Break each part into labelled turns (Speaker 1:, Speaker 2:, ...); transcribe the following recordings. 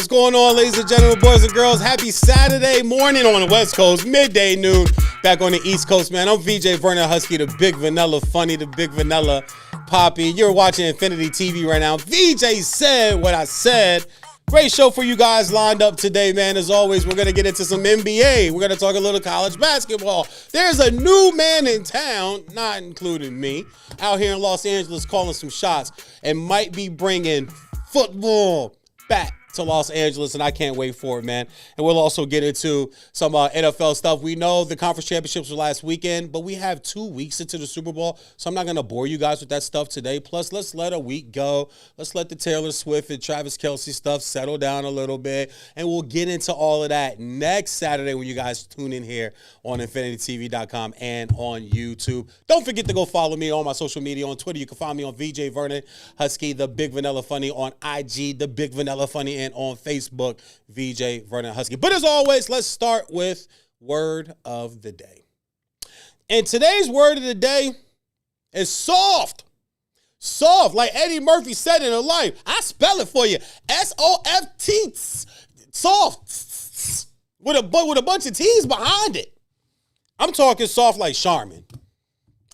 Speaker 1: What's going on, ladies and gentlemen, boys and girls? Happy Saturday morning on the West Coast, midday, noon, back on the East Coast, man. I'm Veejay Vernon Huskey, the big vanilla funny, the big vanilla poppy. You're watching Infinity TV right now. VJ said what I said. Great show for you guys lined up today, man. As always, we're going to get into some NBA. We're going to talk a little college basketball. There's a new man in town, not including me, out here in Los Angeles calling some shots and might be bringing football back to Los Angeles, and I can't wait for it, man. And we'll also get into some NFL stuff. We know the conference championships were last weekend, but we have 2 weeks into the Super Bowl, so I'm not going to bore you guys with that stuff today. Plus, let's let a week go. Let's let the Taylor Swift and Travis Kelce stuff settle down a little bit, and we'll get into all of that next Saturday when you guys tune in here on InfinityTV.com and on YouTube. Don't forget to go follow me on my social media. On Twitter, you can find me on Veejay Vernon Huskey, the Big Vanilla Funny, on IG, the Big Vanilla Funny, and on Facebook, Veejay Vernon Huskey. But as always, let's start with word of the day. And today's word of the day is soft. Soft, like Eddie Murphy said in her life. I spell it for you. S-O-F-T. Soft. With a bunch of T's behind it. I'm talking soft like Charmin.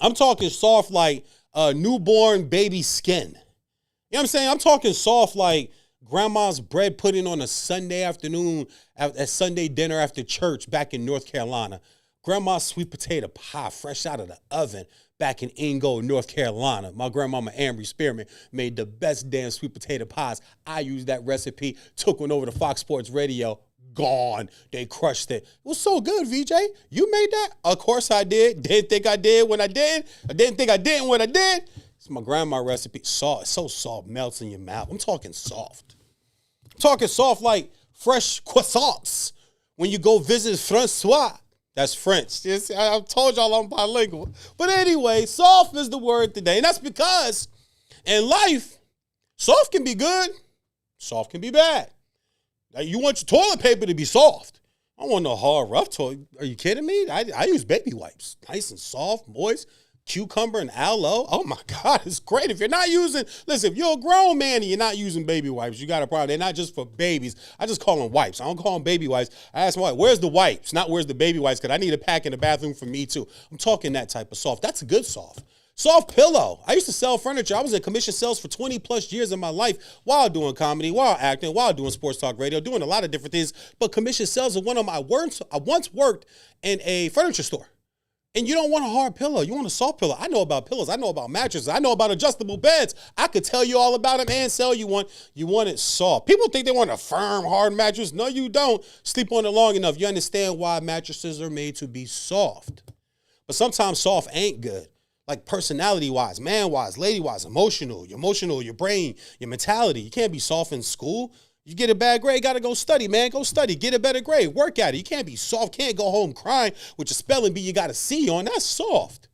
Speaker 1: I'm talking soft like newborn baby skin. You know what I'm saying? I'm talking soft like grandma's bread pudding on a Sunday afternoon at Sunday dinner after church back in North Carolina. Grandma's sweet potato pie fresh out of the oven back in Ingold, North Carolina. My grandmama, Ambry Spearman, made the best damn sweet potato pies. I used that recipe, took one over to Fox Sports Radio. Gone. They crushed it. It was so good, VJ. You made that? Of course I did. Didn't think I did when I did. I didn't think I didn't when I did. It's my grandma recipe. Soft. It's so soft. Melts in your mouth. I'm talking soft. I'm talking soft like fresh croissants when you go visit Francois. That's French. I told y'all I'm bilingual. But anyway, soft is the word today. And that's because in life, soft can be good. Soft can be bad. You want your toilet paper to be soft. I don't want no hard, rough toilet. Are you kidding me? I use baby wipes. Nice and soft, moist. Cucumber and aloe. Oh, my God. It's great. If you're not using, listen, if you're a grown man and you're not using baby wipes, you got a problem. They're not just for babies. I just call them wipes. I don't call them baby wipes. I ask my wife, where's the wipes? Not where's the baby wipes, because I need a pack in the bathroom for me, too. I'm talking that type of soft. That's a good soft. Soft pillow. I used to sell furniture. I was in commission sales for 20 plus years of my life while doing comedy, while acting, while doing sports talk radio, doing a lot of different things. But commission sales are one of my words. I once worked in a furniture store. And you don't want a hard pillow. You want a soft pillow. I know about pillows. I know about mattresses. I know about adjustable beds. I could tell you all about them and sell you one. You want it soft. People think they want a firm, hard mattress. No, you don't. Sleep on it long enough. You understand why mattresses are made to be soft. But sometimes soft ain't good. Like personality-wise, man-wise, lady-wise, emotional, your brain, your mentality. You can't be soft in school. You get a bad grade, got to go study, man. Go study. Get a better grade. Work at it. You can't be soft. Can't go home crying with your spelling bee you got a C on. That's soft.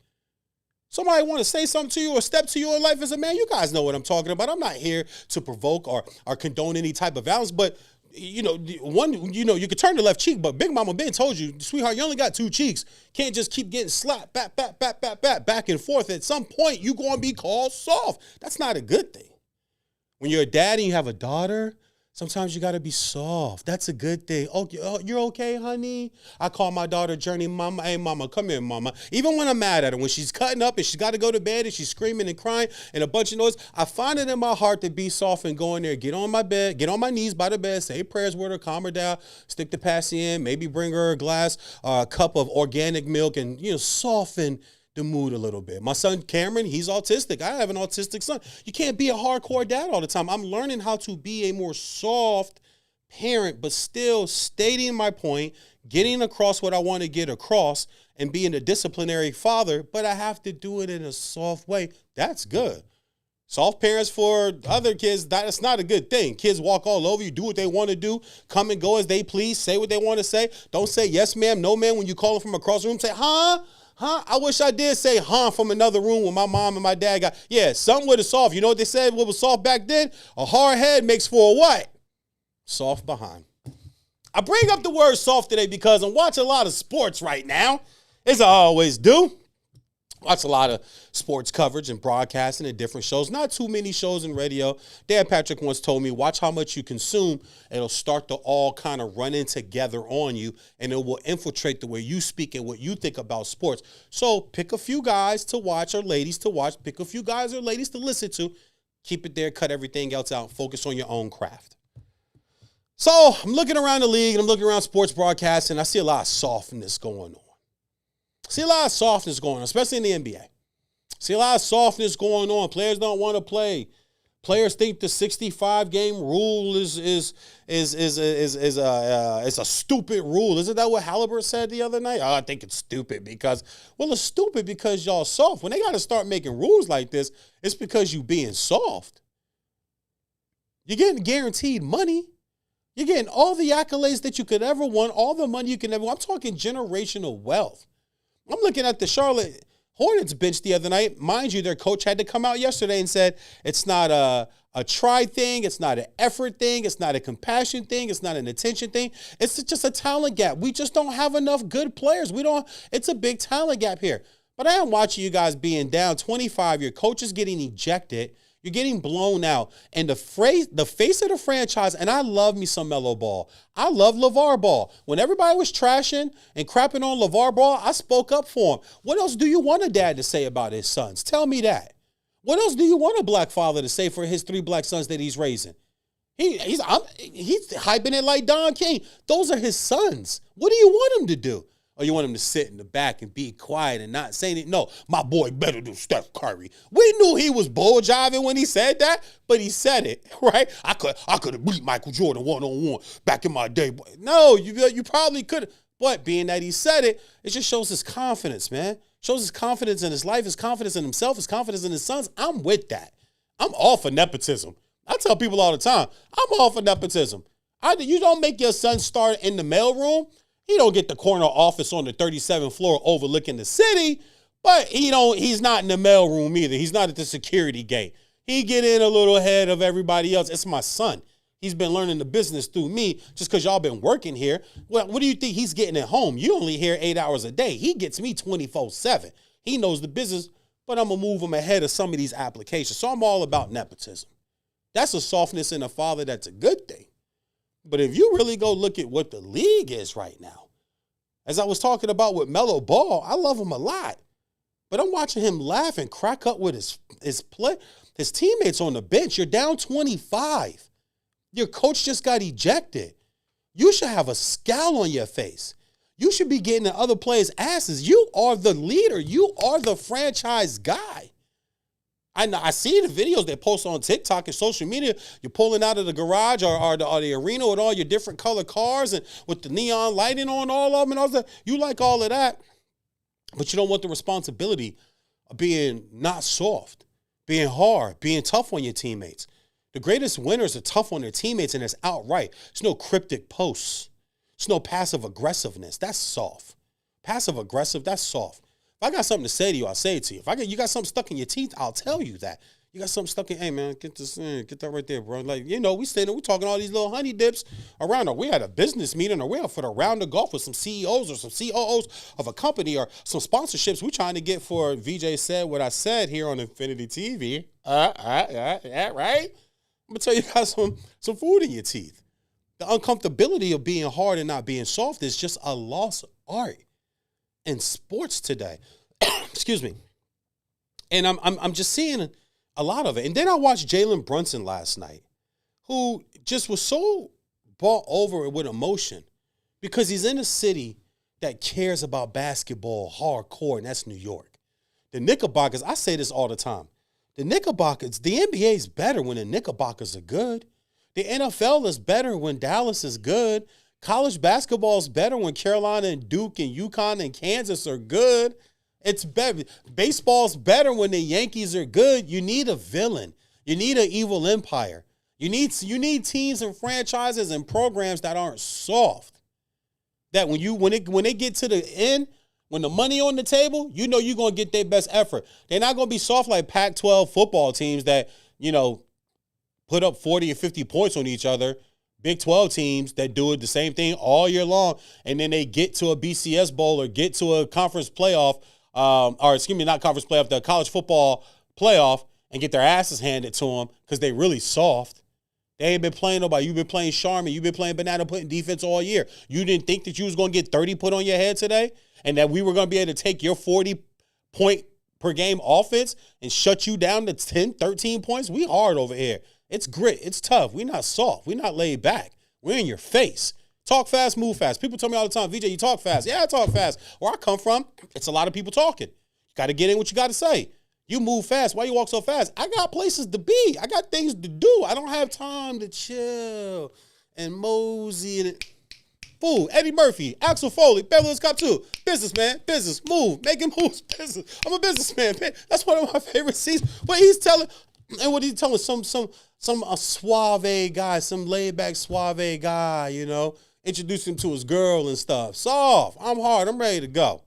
Speaker 1: Somebody want to say something to you or step to your life as a man, you guys know what I'm talking about. I'm not here to provoke or condone any type of violence, but you can turn the left cheek, but Big Mama Ben told you, sweetheart, you only got 2 cheeks. Can't just keep getting slapped back and forth. At some point, you're going to be called soft. That's not a good thing. When you're a dad and you have a daughter, sometimes you got to be soft. That's a good thing. Oh, you're okay, honey? I call my daughter Journey, mama. Hey, mama, come here, mama. Even when I'm mad at her, when she's cutting up and she's got to go to bed and she's screaming and crying and a bunch of noise, I find it in my heart to be soft and go in there, get on my bed, get on my knees by the bed, say prayers with her, calm her down, stick the passy in, maybe bring her a cup of organic milk and, soften the mood a little bit. My son Cameron, he's autistic. I have an autistic son. You can't be a hardcore dad all the time. I'm learning how to be a more soft parent, but still stating my point, getting across what I want to get across, and being a disciplinary father, but I have to do it in a soft way. That's good. Soft parents for other kids, that's not a good thing. Kids walk all over you, do what they want to do, come and go as they please, say what they want to say. Don't say yes, ma'am, no, ma'am. When you call them from across the room, say, huh? I wish I did say from another room when my mom and my dad got, something with a soft. You know what they said? What was soft back then? A hard head makes for a what? Soft behind. I bring up the word soft today because I'm watching a lot of sports right now, as I always do. Watch a lot of sports coverage and broadcasting and different shows. Not too many shows in radio. Dan Patrick once told me, watch how much you consume. It'll start to all kind of run in together on you, and it will infiltrate the way you speak and what you think about sports. So pick a few guys to watch or ladies to watch. Pick a few guys or ladies to listen to. Keep it there. Cut everything else out. Focus on your own craft. So I'm looking around the league, and I'm looking around sports broadcasting. I see a lot of softness going on. See a lot of softness going on, especially in the NBA. See a lot of softness going on. Players don't want to play. Players think the 65-game rule is a stupid rule. Isn't that what Halliburton said the other night? Oh, I think it's stupid because, well, it's stupid because y'all soft. When they got to start making rules like this, it's because you being soft. You're getting guaranteed money. You're getting all the accolades that you could ever want, all the money you can ever want. I'm talking generational wealth. I'm looking at the Charlotte Hornets bench the other night. Mind you, their coach had to come out yesterday and said it's not a try thing. It's not an effort thing. It's not a compassion thing. It's not an attention thing. It's just a talent gap. We just don't have enough good players. It's a big talent gap here. But I am watching you guys being down 25. Your coach is getting ejected. You're getting blown out. And the face of the franchise, and I love me some Melo Ball. I love LeVar Ball. When everybody was trashing and crapping on LeVar Ball, I spoke up for him. What else do you want a dad to say about his sons? Tell me that. What else do you want a black father to say for his 3 black sons that he's raising? He's hyping it like Don King. Those are his sons. What do you want him to do? Or you want him to sit in the back and be quiet and not say anything? No, my boy better than Steph Curry. We knew he was bull jiving when he said that, but he said it, right? I could have beat Michael Jordan one-on-one back in my day. No, you probably could have. But being that he said it, it just shows his confidence, man. Shows his confidence in his life, his confidence in himself, his confidence in his sons. I'm with that. I'm all for nepotism. I tell people all the time, I'm all for nepotism. You don't make your son start in the mailroom. He don't get the corner office on the 37th floor overlooking the city, but he's not in the mailroom either. He's not at the security gate. He get in a little ahead of everybody else. It's my son. He's been learning the business through me just because y'all been working here. Well, what do you think he's getting at home? You only here 8 hours a day. He gets me 24/7. He knows the business, but I'm going to move him ahead of some of these applications. So I'm all about nepotism. That's a softness in a father that's a good thing. But if you really go look at what the league is right now, as I was talking about with Melo Ball, I love him a lot. But I'm watching him laugh and crack up with his teammates on the bench. You're down 25. Your coach just got ejected. You should have a scowl on your face. You should be getting in other players' asses. You are the leader. You are the franchise guy. I see the videos they post on TikTok and social media. You're pulling out of the garage or the arena with all your different color cars and with the neon lighting on all of them and all that. You like all of that, but you don't want the responsibility of being not soft, being hard, being tough on your teammates. The greatest winners are tough on their teammates, and it's outright. There's no cryptic posts. There's no passive aggressiveness. That's soft. Passive aggressive, that's soft. If I got something to say to you, I'll say it to you. If you got something stuck in your teeth, I'll tell you that. You got something stuck in, hey man, get that right there, bro. Like, we talking all these little honey dips around, or we had a business meeting, or we're out for the round of golf with some CEOs or some COOs of a company, or some sponsorships we trying to get for VJ Said What I Said here on Infinity TV. Yeah, right? I'm gonna tell you, got some food in your teeth. The uncomfortability of being hard and not being soft is just a lost art in sports today. Excuse me. And I'm just seeing a lot of it. And then I watched Jalen Brunson last night, who just was so bought over with emotion because he's in a city that cares about basketball hardcore, and that's New York. The Knickerbockers, I say this all the time. The Knickerbockers, the NBA is better when the Knickerbockers are good. The NFL is better when Dallas is good. College basketball is better when Carolina and Duke and UConn and Kansas are good. It's better. Baseball's better when the Yankees are good. You need a villain. You need an evil empire. You need teams and franchises and programs that aren't soft. That when they get to the end, when the money on the table, you know you're going to get their best effort. They're not going to be soft like Pac-12 football teams that, put up 40 and 50 points on each other. Big 12 teams that do it the same thing all year long, and then they get to a BCS bowl or get to a conference playoff or excuse me, not conference playoff, the college football playoff, and get their asses handed to them because they really soft. They ain't been playing nobody. You've been playing Charmin. You've been playing banana putting defense all year. You didn't think that you was going to get 30 put on your head today and that we were going to be able to take your 40-point per game offense and shut you down to 10, 13 points? We hard over here. It's grit. It's tough. We're not soft. We're not laid back. We're in your face. Talk fast, move fast. People tell me all the time, Veejay, you talk fast. Yeah, I talk fast. Where I come from, it's a lot of people talking. You got to get in what you got to say. You move fast. Why you walk so fast? I got places to be. I got things to do. I don't have time to chill and mosey and fool. Eddie Murphy, Axel Foley, Beverly Hills Cop 2. Businessman, business, move, making moves, business. I'm a businessman, man. That's one of my favorite scenes. What he's telling, and what he's telling some suave guy, some laid back suave guy, you know, introduce him to his girl and stuff. Soft. I'm hard. I'm ready to go.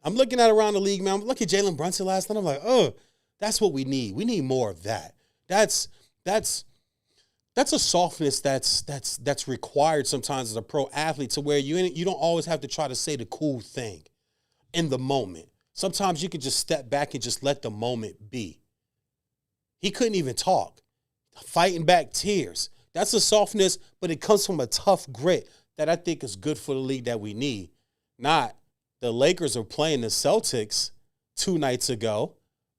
Speaker 1: I'm looking at around the league, man. I'm looking at Jalen Brunson last night. I'm like, oh, that's what we need. We need more of that. That's a softness that's required sometimes as a pro athlete, to where you don't always have to try to say the cool thing in the moment. Sometimes you can just step back and just let the moment be. He couldn't even talk, fighting back tears. That's a softness, but it comes from a tough grit that I think is good for the league that we need. Not the Lakers are playing the Celtics 2 nights ago,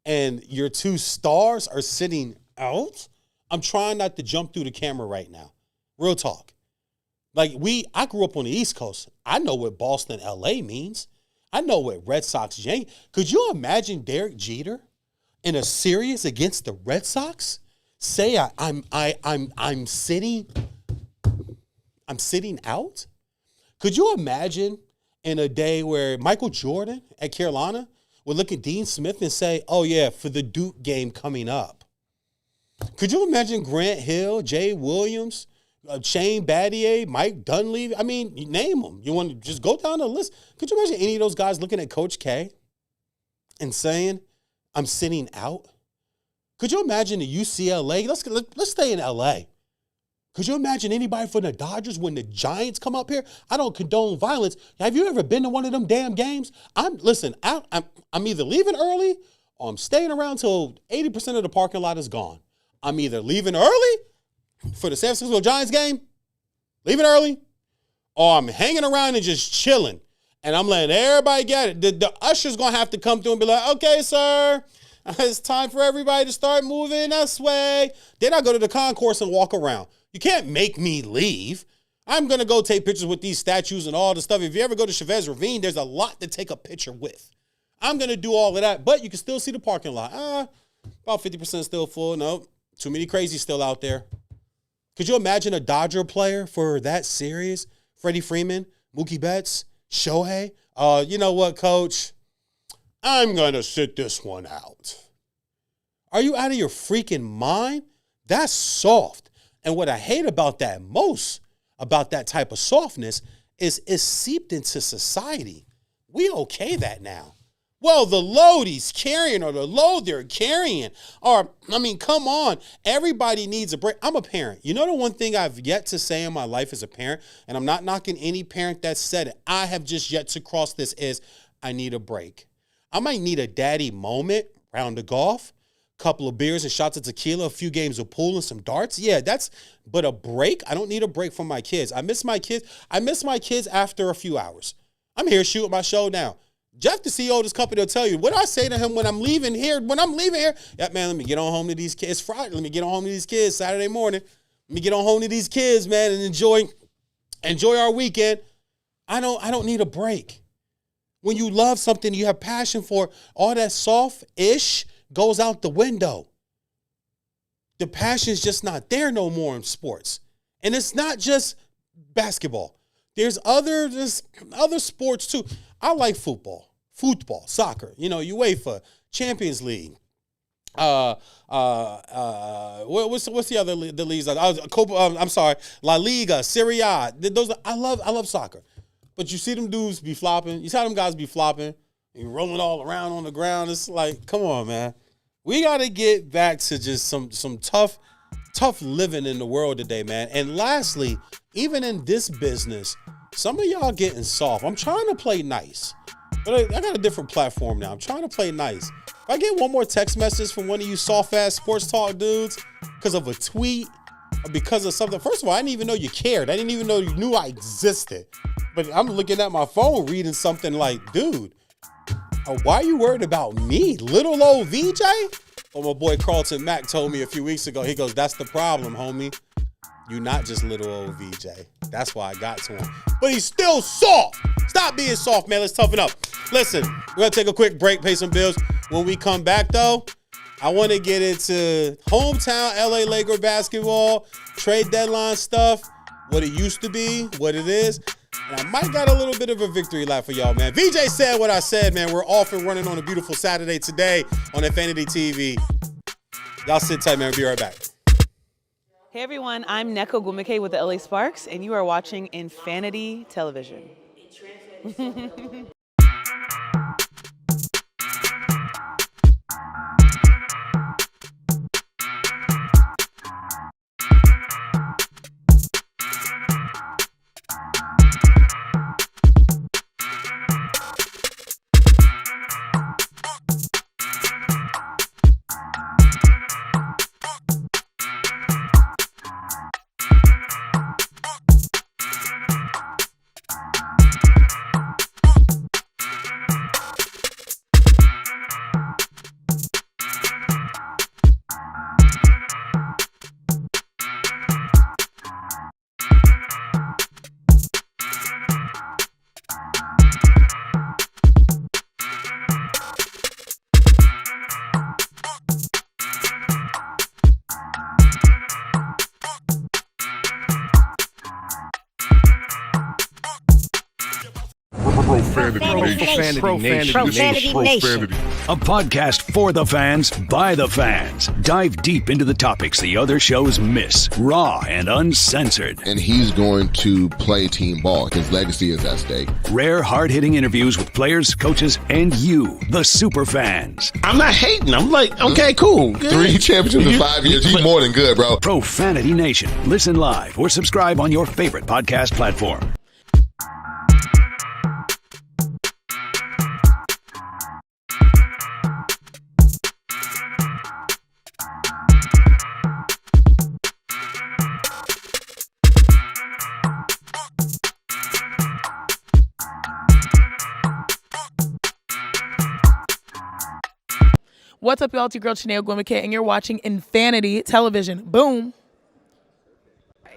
Speaker 1: and your 2 stars are sitting out. I'm trying not to jump through the camera right now. Real talk. Like, I grew up on the East Coast. I know what Boston, LA means. I know what Red Sox, Yankees. Could you imagine Derek Jeter in a series against the Red Sox? Say I'm sitting out? Could you imagine in a day where Michael Jordan at Carolina would look at Dean Smith and say, oh yeah, for the Duke game coming up? Could you imagine Grant Hill, Jay Williams, Shane Battier, Mike Dunleavy? I mean, you name them. You want to just go down the list. Could you imagine any of those guys looking at Coach K and saying, I'm sitting out? Could you imagine the UCLA? Let's stay in LA. Could you imagine anybody from the Dodgers when the Giants come up here? I don't condone violence. Have you ever been to one of them damn games? I'm either leaving early or I'm staying around till 80% of the parking lot is gone. I'm either leaving early for the San Francisco Giants game, leaving early, or I'm hanging around and just chilling. And I'm letting everybody get it. The usher's going to have to come through and be like, okay, sir, it's time for everybody to start moving this way. Then I go to the concourse and walk around. You can't make me leave. I'm going to go take pictures with these statues and all the stuff. If you ever go to Chavez Ravine, there's a lot to take a picture with. I'm going to do all of that, but you can still see the parking lot. About 50% still full. Nope. Too many crazies still out there. Could you imagine a Dodger player for that series? Freddie Freeman, Mookie Betts, Shohei? You know what, coach? I'm going to sit this one out. Are you out of your freaking mind? That's soft. And what I hate about that most, about that type of softness, is it's seeped into society. We okay that now. Well, the load he's carrying or the load they're carrying, or, I mean, come on. Everybody needs a break. I'm a parent. You know the one thing I've yet to say in my life as a parent, and I'm not knocking any parent that said it, I have just yet to cross this, is I need a break. I might need a daddy moment, round of golf, couple of beers and shots of tequila, a few games of pool and some darts. Yeah, but a break? I don't need a break from my kids. I miss my kids. I miss my kids after a few hours. I'm here shooting my show now. Jeff, the CEO of this company, will tell you, what do I say to him when I'm leaving here? Yeah, man, let me get on home to these kids. It's Friday. Let me get on home to these kids Saturday morning. Let me get on home to these kids, man, and enjoy our weekend. I don't need a break. When you love something, you have passion for, all that soft-ish goes out the window. The passion's just not there no more in sports. And it's not just basketball. There's other sports too. I like football, soccer, UEFA, Champions League. What's the other the leagues? I'm sorry, La Liga, Serie A. I love soccer. But you see them dudes be flopping. You see how them guys be flopping and rolling all around on the ground. It's like, come on, man. We got to get back to just some tough living in the world today, man. And lastly, even in this business, some of y'all getting soft. I'm trying to play nice. But I got a different platform now. I'm trying to play nice. If I get one more text message from one of you soft-ass sports talk dudes because of a tweet or because of something, first of all, I didn't even know you cared. I didn't even know you knew I existed. But I'm looking at my phone reading something like, dude, why are you worried about me? Little old VJ? Well, my boy Carlton Mack told me a few weeks ago, he goes, that's the problem, homie. You're not just little old VJ. That's why I got to him. But he's still soft. Stop being soft, man. Let's toughen up. Listen, we're going to take a quick break, pay some bills. When we come back, though, I want to get into hometown LA Laker basketball, trade deadline stuff, what it used to be, what it is. And I might got a little bit of a victory lap for y'all, man. VJ said what I said, man. We're off and running on a beautiful Saturday today on Infinity TV. Y'all sit tight, man. We'll be right back.
Speaker 2: Hey everyone, I'm Neko Gumike with the LA Sparks, and you are watching Infinity Television.
Speaker 3: Profanity Nation. A podcast for the fans, by the fans. Dive deep into the topics the other shows miss. Raw and uncensored.
Speaker 4: And he's going to play team ball. His legacy is at stake.
Speaker 3: Rare, hard-hitting interviews with players, coaches, and you, the super fans.
Speaker 5: I'm not hating. I'm like, okay, cool. Good.
Speaker 4: 3 championships in 5 years. He's more than good, bro.
Speaker 3: Profanity Nation. Listen live or subscribe on your favorite podcast platform.
Speaker 6: What's up, y'all? It's your girl, Chanel Gwimike, and you're watching Infinity Television. Boom.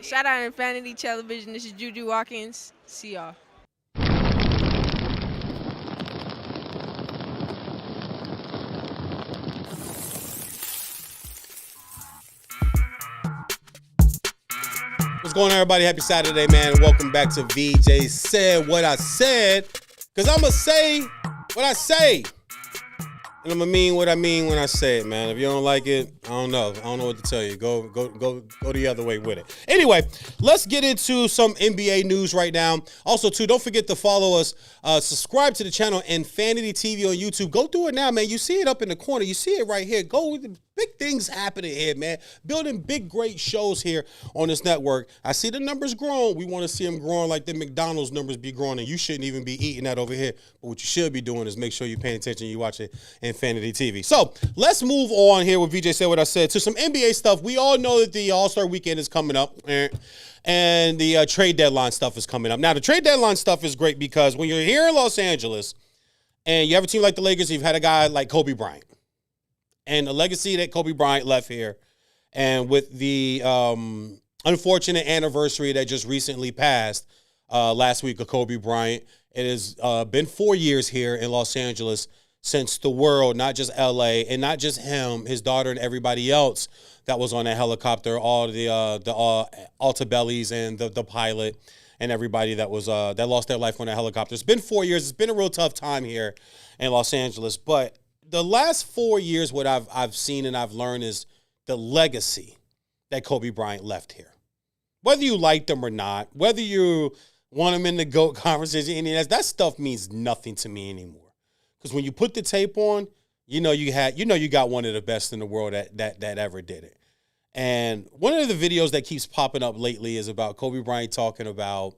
Speaker 7: Shout out Infinity Television. This is Juju Watkins. See y'all.
Speaker 1: What's going on, everybody? Happy Saturday, man. Welcome back to VJ Said What I Said. Because I'm going to say what I say. And I'm going to mean what I mean when I say it, man. If you don't like it, I don't know. I don't know what to tell you. Go the other way with it. Anyway, let's get into some NBA news right now. Also, too, don't forget to follow us. Subscribe to the channel Infinity TV on YouTube. Go do it now, man. You see it up in the corner. You see it right here. Go with the big things happening here, man. Building big, great shows here on this network. I see the numbers growing. We want to see them growing like the McDonald's numbers be growing, and you shouldn't even be eating that over here. But what you should be doing is make sure you're paying attention and you watch it Infinity TV. So let's move on here with VJ Said What I Said to some NBA stuff. We all know that the All-Star weekend is coming up, and the trade deadline stuff is coming up. Now, the trade deadline stuff is great because when you're here in Los Angeles and you have a team like the Lakers, you've had a guy like Kobe Bryant. And the legacy that Kobe Bryant left here, and with the unfortunate anniversary that just recently passed last week of Kobe Bryant, it has been 4 years here in Los Angeles since the world, not just LA, and not just him, his daughter, and everybody else that was on that helicopter, all the Altabellis and the pilot and everybody that was that lost their life on that helicopter. It's been 4 years. It's been a real tough time here in Los Angeles, but the last 4 years, what I've seen and I've learned is the legacy that Kobe Bryant left here. Whether you liked him or not, whether you want him in the GOAT conversation, any of that stuff means nothing to me anymore. Because when you put the tape on, you got one of the best in the world that ever did it. And one of the videos that keeps popping up lately is about Kobe Bryant talking about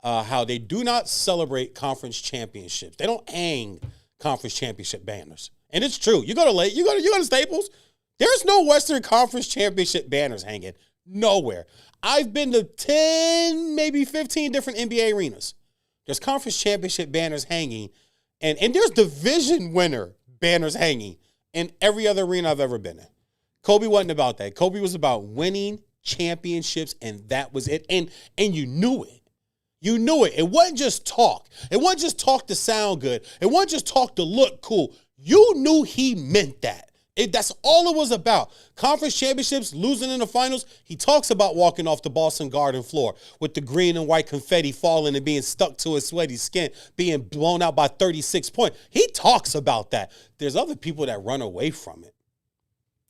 Speaker 1: how they do not celebrate conference championships. They don't hang conference championship banners. And it's true. You go to Staples, there's no Western Conference Championship banners hanging nowhere. I've been to 10, maybe 15 different NBA arenas. There's conference championship banners hanging, and there's division winner banners hanging in every other arena I've ever been in. Kobe wasn't about that. Kobe was about winning championships, and that was it. And you knew it. You knew it. It wasn't just talk. It wasn't just talk to sound good. It wasn't just talk to look cool. You knew he meant that. That's all it was about. Conference championships, losing in the finals. He talks about walking off the Boston Garden floor with the green and white confetti falling and being stuck to his sweaty skin, being blown out by 36 points. He talks about that. There's other people that run away from it.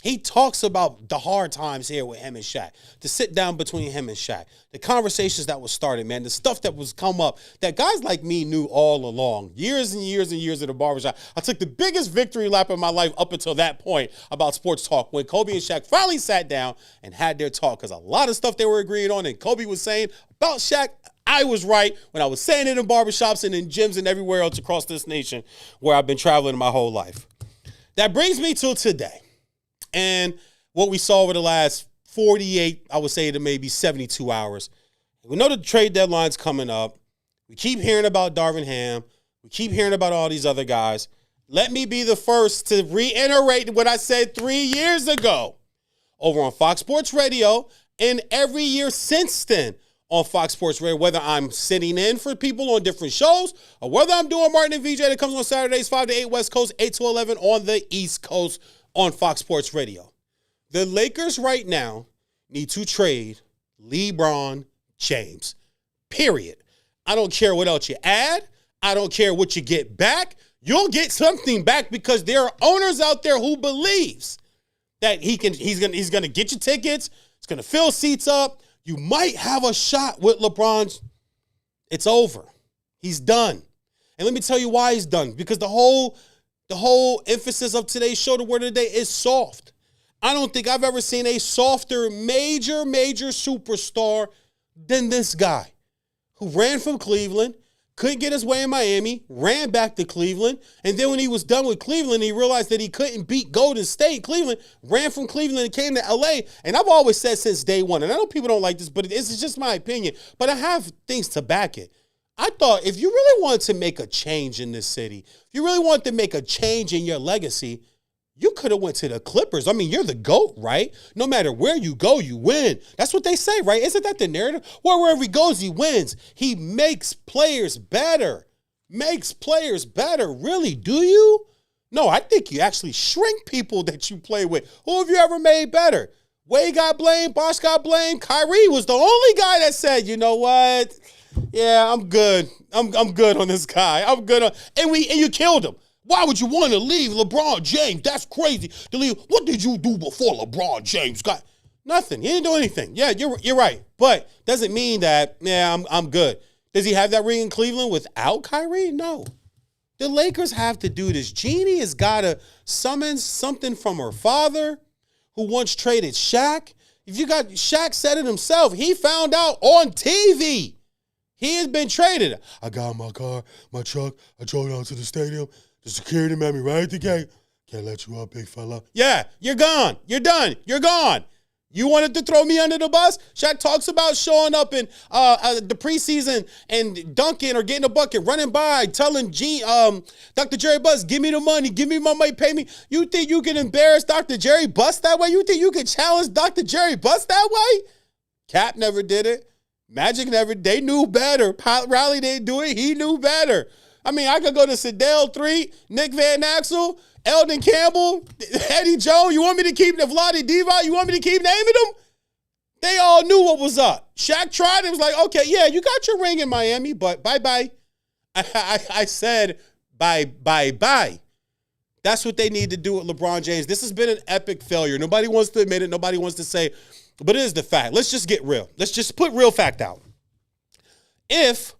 Speaker 1: He talks about the hard times here with him and Shaq, the sit down between him and Shaq, the conversations that was started, man, the stuff that was come up that guys like me knew all along, years and years and years at the barbershop. I took the biggest victory lap of my life up until that point about sports talk when Kobe and Shaq finally sat down and had their talk, because a lot of stuff they were agreeing on and Kobe was saying about Shaq, I was right when I was saying it in barbershops and in gyms and everywhere else across this nation where I've been traveling my whole life. That brings me to today. And what we saw over the last 48, I would say to maybe 72 hours. We know the trade deadline's coming up. We keep hearing about Darvin Ham. We keep hearing about all these other guys. Let me be the first to reiterate what I said 3 years ago over on Fox Sports Radio and every year since then on Fox Sports Radio, whether I'm sitting in for people on different shows or whether I'm doing Martin and Veejay that comes on Saturdays, 5 to 8 West Coast, 8 to 11 on the East Coast, on Fox Sports Radio. The Lakers right now need to trade LeBron James. Period. I don't care what else you add. I don't care what you get back. You'll get something back because there are owners out there who believes that he's gonna get you tickets. It's gonna fill seats up. You might have a shot with LeBron. It's over. He's done. And let me tell you why he's done. Because the whole emphasis of today's show, the word of the day, is soft. I don't think I've ever seen a softer, major superstar than this guy who ran from Cleveland, couldn't get his way in Miami, ran back to Cleveland, and then when he was done with Cleveland, he realized that he couldn't beat Golden State. Cleveland ran from Cleveland and came to L.A., and I've always said since day one, and I know people don't like this, but it's just my opinion, but I have things to back it. I thought if you really wanted to make a change in this city, if you really wanted to make a change in your legacy, you could have went to the Clippers. I mean, you're the GOAT, right? No matter where you go, you win. That's what they say, right? Isn't that the narrative? Well, wherever he goes, he wins. He makes players better. Makes players better. Really, do you? No, I think you actually shrink people that you play with. Who have you ever made better? Wade got blamed. Bosh got blamed. Kyrie was the only guy that said, you know what? Yeah, I'm good. I'm good on this guy. I'm good on, and you killed him. Why would you want to leave LeBron James? That's crazy to leave. What did you do before LeBron James got nothing? He didn't do anything. Yeah, you're right. But doesn't mean that, yeah, I'm good. Does he have that ring in Cleveland without Kyrie? No. The Lakers have to do this. Jeannie has got to summon something from her father who once traded Shaq. If you got, Shaq said it himself. He found out on TV. He has been traded. I got my car, my truck. I drove down to the stadium. The security met me right at the gate. Can't let you up, big fella. Yeah, you're gone. You're done. You're gone. You wanted to throw me under the bus? Shaq talks about showing up in the preseason and dunking or getting a bucket, running by, telling Dr. Jerry Buss, give me the money, give me my money, pay me. You think you can embarrass Dr. Jerry Buss that way? You think you can challenge Dr. Jerry Buss that way? Cap never did it. Magic never, they knew better. Pat Riley didn't do it. He knew better. I mean, I could go to Sedale 3, Nick Van Axel, Eldon Campbell, Eddie Jones. You want me to keep the Vlade Divac? You want me to keep naming them? They all knew what was up. Shaq tried it. Was like, okay, yeah, you got your ring in Miami, but bye-bye. I said bye-bye. That's what they need to do with LeBron James. This has been an epic failure. Nobody wants to admit it. Nobody wants to say, but it is the fact. Let's just get real. Let's just put real fact out. If,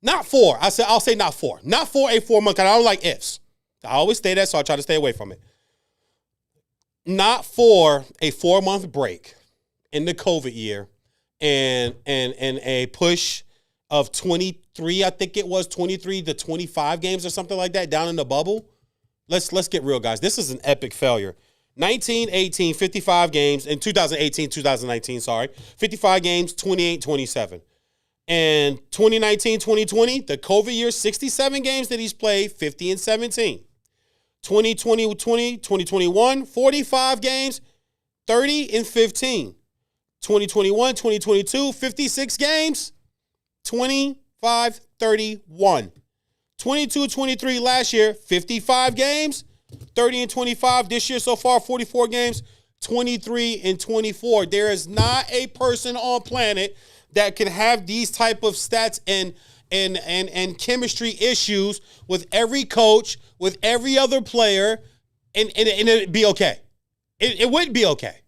Speaker 1: not for, I'll say not for. Not for a 4-month, I don't like ifs. I always say that, so I try to stay away from it. Not for a 4-month break in the COVID year and a push of 23, I think it was 23 to 25 games or something like that down in the bubble. Let's get real, guys. This is an epic failure. 19-18, 55 games. In 2018-2019, sorry. 55 games, 28-27. And 2019-2020, the COVID year, 67 games that he's played, 50-17. 2020-2021, 45 games, 30-15. 2021-2022, 56 games, 25-31. 22-23 last year, 55 games, 30-25. This year so far, 44 games, 23-24. There is not a person on planet that can have these type of stats and chemistry issues with every coach, with every other player, and it'd be okay. It would be okay.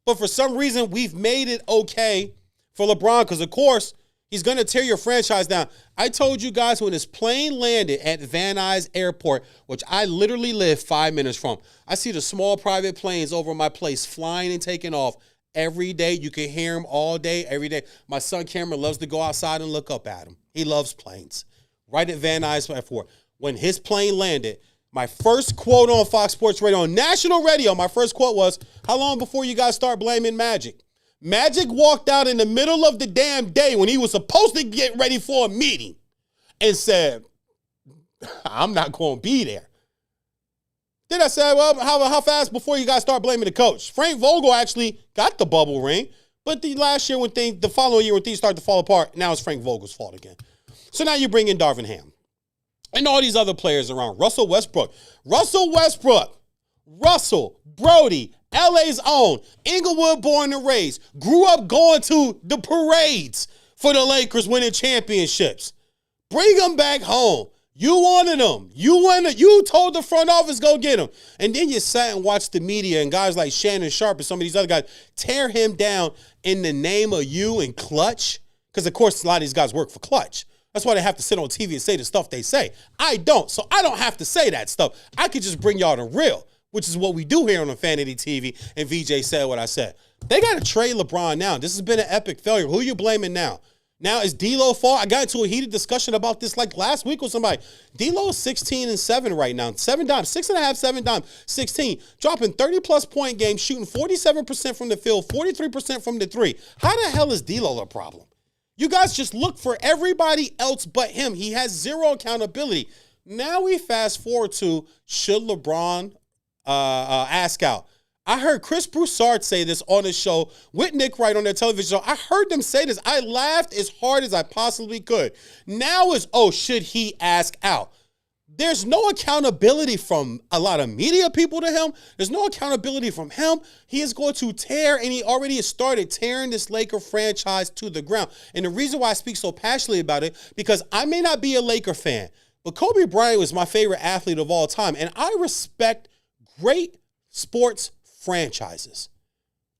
Speaker 1: But for some reason, we've made it okay for LeBron because, of course, he's going to tear your franchise down. I told you guys when his plane landed at Van Nuys Airport, which I literally live 5 minutes from, I see the small private planes over my place flying and taking off every day. You can hear them all day, every day. My son Cameron loves to go outside and look up at them. He loves planes. Right at Van Nuys Airport. When his plane landed, my first quote on Fox Sports Radio, on national radio, my first quote was, how long before you guys start blaming Magic? Magic walked out in the middle of the damn day when he was supposed to get ready for a meeting and said, I'm not going to be there. Then I said, well, how fast before you guys start blaming the coach? Frank Vogel actually got the bubble ring, but the following year when things started to fall apart, now it's Frank Vogel's fault again. So now you bring in Darvin Ham and all these other players around. Russell Brody, LA's own, Inglewood born and raised, grew up going to the parades for the Lakers winning championships. Bring them back home. You wanted them. You told the front office, go get them. And then you sat and watched the media and guys like Shannon Sharp and some of these other guys tear him down in the name of you and Clutch. Because, of course, a lot of these guys work for Clutch. That's why they have to sit on TV and say the stuff they say. I don't, so I don't have to say that stuff. I could just bring y'all the real, which is what we do here on Infinity TV, and VJ said what I said. They got to trade LeBron now. This has been an epic failure. Who are you blaming now? Now, is D'Lo fault? I got into a heated discussion about this like last week with somebody. D'Lo is 16-7 right now. 7 dimes, 6.5, 7 dimes, 16. Dropping 30-plus point games, shooting 47% from the field, 43% from the three. How the hell is D'Lo a problem? You guys just look for everybody else but him. He has zero accountability. Now we fast forward to, should LeBron ask out? I heard Chris Broussard say this on his show with Nick Wright on their television show. I heard them say this. I laughed as hard as I possibly could. Now is, should he ask out? There's no accountability from a lot of media people to him. There's no accountability from him. He is going to tear, and he already has started tearing this Laker franchise to the ground. And the reason why I speak so passionately about it, because I may not be a Laker fan, but Kobe Bryant was my favorite athlete of all time. And I respect great sports franchises.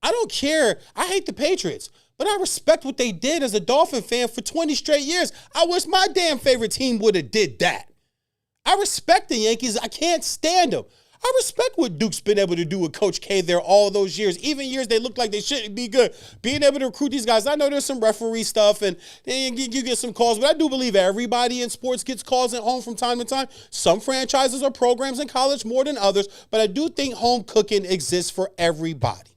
Speaker 1: I don't care. I hate the Patriots, but I respect what they did as a Dolphin fan for 20 straight years. I wish my damn favorite team would have did that. I respect the Yankees. I can't stand them. I respect what Duke's been able to do with Coach K there all those years, even years they look like they shouldn't be good. Being able to recruit these guys, I know there's some referee stuff and you get some calls, but I do believe everybody in sports gets calls at home from time to time. Some franchises or programs in college more than others, but I do think home cooking exists for everybody.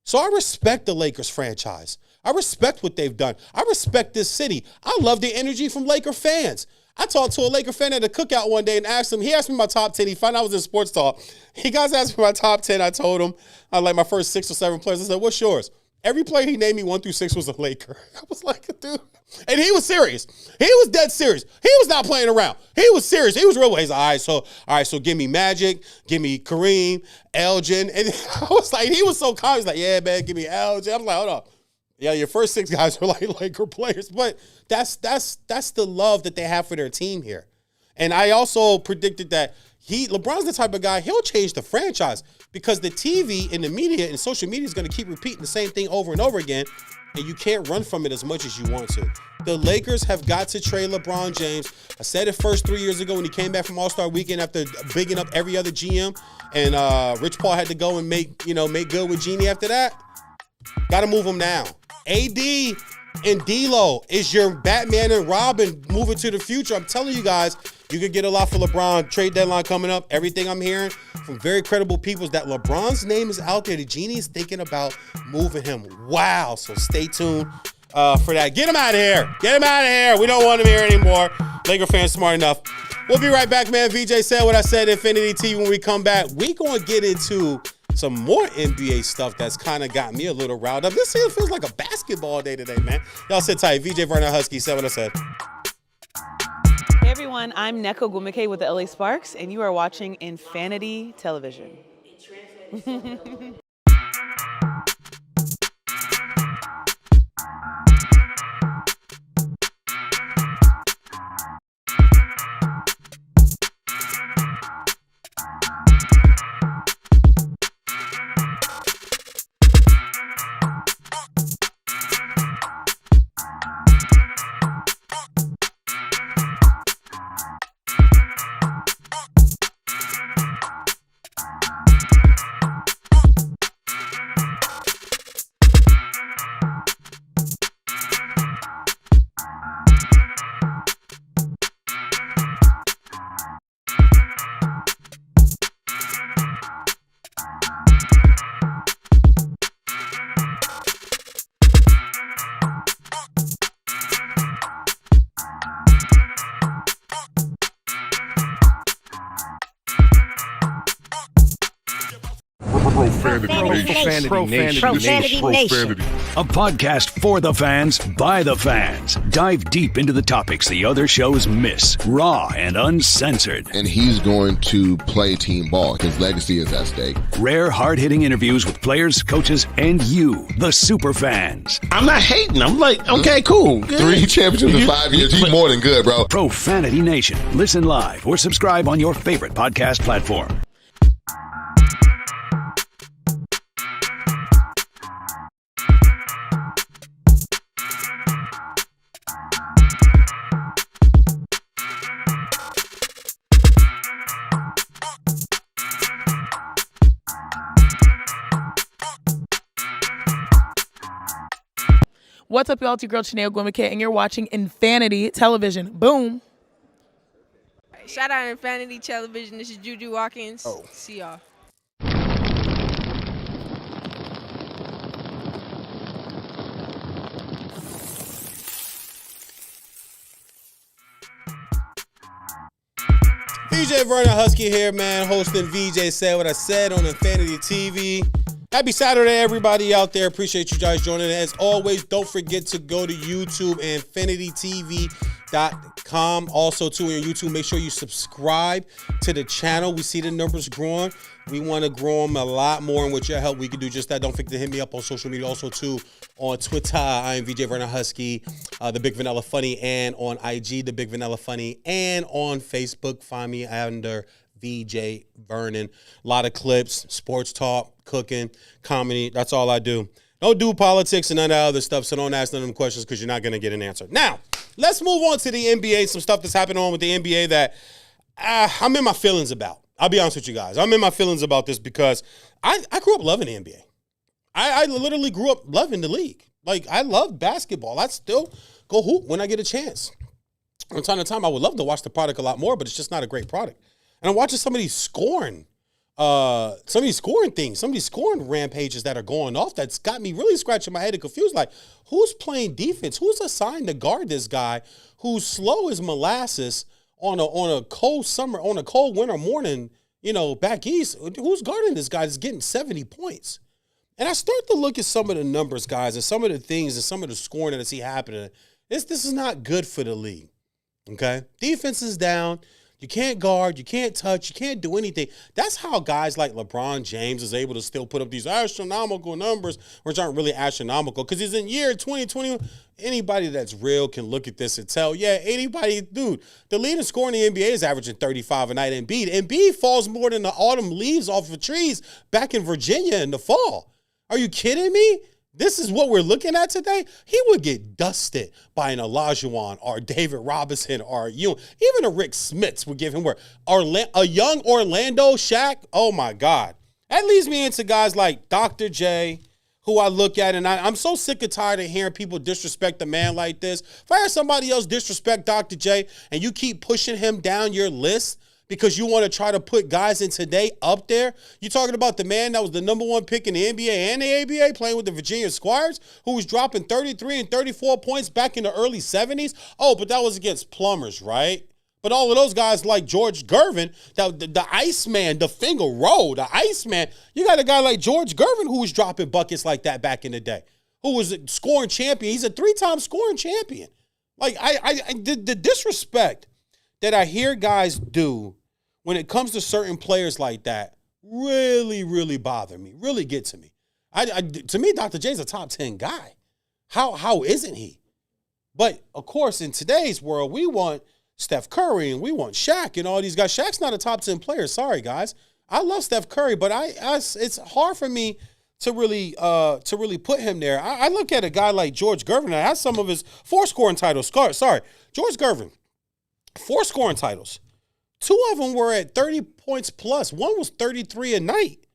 Speaker 1: So I respect the Lakers franchise. I respect what they've done. I respect this city. I love the energy from Laker fans. I talked to a Laker fan at a cookout one day and asked him, he asked me my top 10. He found out I was in sports talk. He guys asked me my top 10. I told him, I like my first 6 or 7 players. I said, what's yours? Every player he named me 1 through 6 was a Laker. I was like, dude. And he was serious. He was dead serious. He was not playing around. He was serious. He was real. He's like, all right, so give me Magic, give me Kareem, Elgin. And I was like, he was so calm. He's like, yeah, man, give me Elgin. I was like, hold on. Yeah, your first 6 guys are like Laker players, but that's the love that they have for their team here. And I also predicted that LeBron's the type of guy, he'll change the franchise because the TV and the media and social media is going to keep repeating the same thing over and over again, and you can't run from it as much as you want to. The Lakers have got to trade LeBron James. I said it first 3 years ago when he came back from All-Star Weekend after bigging up every other GM, and Rich Paul had to go and make good with Jeannie after that. Got to move him now. AD And D-Lo is your Batman and Robin moving to the future. I'm telling you guys, you could get a lot for LeBron. Trade deadline coming up. Everything I'm hearing from very credible people is that LeBron's name is out there. The genie is thinking about moving him. Wow. So stay tuned for that. Get him out of here. Get him out of here. We don't want him here anymore. Laker fans smart enough. We'll be right back, man. VJ said what I said. Infinity TV. When we come back, we going to get into some more NBA stuff that's kind of got me a little riled up. This feels like a basketball day today, man. Y'all sit tight. Veejay Vernon Huskey said what I said.
Speaker 2: Hey everyone, I'm Neko Gumike with the LA Sparks, and you are watching Infinity Television.
Speaker 3: Profanity Nation. A podcast for the fans, by the fans. Dive deep into the topics the other shows miss. Raw and uncensored.
Speaker 4: And he's going to play team ball. His legacy is at stake.
Speaker 3: Rare, hard-hitting interviews with players, coaches, and you, the super fans.
Speaker 5: I'm not hating. I'm like, okay, cool. Good.
Speaker 4: 3 championships in 5 years. He's more than good, bro.
Speaker 3: Profanity Nation. Listen live or subscribe on your favorite podcast platform.
Speaker 6: What's up, y'all? It's your girl, Chanel Gwimike, and you're watching Infinity Television. Boom.
Speaker 7: Shout out Infinity Television. This is Juju Watkins. See y'all.
Speaker 1: Veejay Vernon Huskey here, man, hosting VJ Said What I Said on Infinity TV. Happy Saturday, everybody out there. Appreciate you guys joining. As always, don't forget to go to YouTube, infinitytv.com. Also, too, on your YouTube, make sure you subscribe to the channel. We see the numbers growing. We want to grow them a lot more, and with your help, we can do just that. Don't forget to hit me up on social media. Also, too, on Twitter, I am Veejay Vernon Huskey, the Big Vanilla Funny, and on IG, the Big Vanilla Funny, and on Facebook, find me under VJ Vernon. A lot of clips, sports talk, cooking, comedy. That's all I do. Don't do politics and none of that other stuff, so don't ask none of them questions because you're not going to get an answer. Now, let's move on to the NBA. Some stuff that's happening on with the NBA that I'm in my feelings about. I'll be honest with you guys. I'm in my feelings about this because I grew up loving the NBA. I literally grew up loving the league. Like, I love basketball. I still go hoop when I get a chance. From time to time, I would love to watch the product a lot more, but it's just not a great product. And I'm watching some of these scoring things, some of these scoring rampages that are going off that's got me really scratching my head and confused. Like, who's playing defense? Who's assigned to guard this guy who's slow as molasses on a cold winter morning, back east? Who's guarding this guy that's getting 70 points? And I start to look at some of the numbers, guys, and some of the things and some of the scoring that I see happening. This is not good for the league, okay? Defense is down. You can't guard, you can't touch, you can't do anything. That's how guys like LeBron James is able to still put up these astronomical numbers, which aren't really astronomical, because he's in year 2020. Anybody that's real can look at this and tell, the leading scorer in the NBA is averaging 35 a night. Embiid falls more than the autumn leaves off of trees back in Virginia in the fall. Are you kidding me? This is what we're looking at today. He would get dusted by an Olajuwon or David Robinson or even a Rick Smits would give him work. A young Orlando Shaq, oh my God. That leads me into guys like Dr. J, who I look at, and I'm so sick and tired of hearing people disrespect a man like this. If I hear somebody else disrespect Dr. J and you keep pushing him down your list because you want to try to put guys in today up there, you're talking about the man that was the number 1 pick in the NBA and the ABA playing with the Virginia Squires, who was dropping 33 and 34 points back in the early 70s. Oh, but that was against plumbers, right? But all of those guys like George Gervin, the Iceman, the finger roll, the Iceman, you got a guy like George Gervin who was dropping buckets like that back in the day, who was a scoring champion. He's a 3-time scoring champion. Like, the disrespect that I hear guys do when it comes to certain players like that really, really bother me, really get to me. To me, Dr. J's a top 10 guy. How isn't he? But, of course, in today's world, we want Steph Curry and we want Shaq and all these guys. Shaq's not a top 10 player. Sorry, guys. I love Steph Curry, but it's hard for me to really put him there. I look at a guy like George Gervin. I have some of his 4 scoring titles. Sorry, George Gervin, 4 scoring titles. 2 of them were at 30 points plus. One was 33 a night.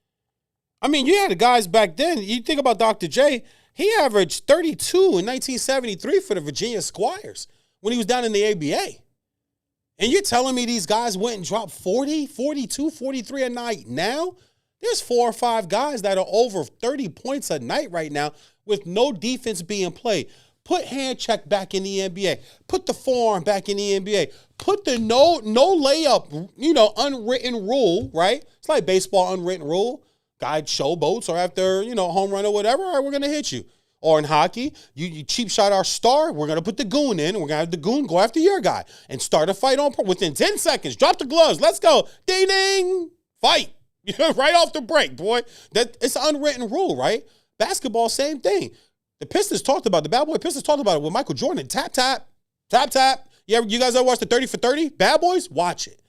Speaker 1: I mean, you had the guys back then. You think about Dr. J, he averaged 32 in 1973 for the Virginia Squires when he was down in the ABA. And you're telling me these guys went and dropped 40, 42, 43 a night now? There's 4 or 5 guys that are over 30 points a night right now with no defense being played. Put hand check back in the NBA. Put the forearm back in the NBA. Put the no layup, unwritten rule, right? It's like baseball unwritten rule. Guy showboats or after, a home run or whatever, all right, we're going to hit you. Or in hockey, you cheap shot our star, we're going to put the goon in, and we're going to have the goon go after your guy and start a fight within 10 seconds. Drop the gloves. Let's go. Ding, ding. Fight. Right off the break, boy. It's an unwritten rule, right? Basketball, same thing. The bad boy Pistons talked about it with Michael Jordan. Tap, tap, tap, tap. Yeah, you guys ever watch the 30 for 30? Bad Boys? Watch it.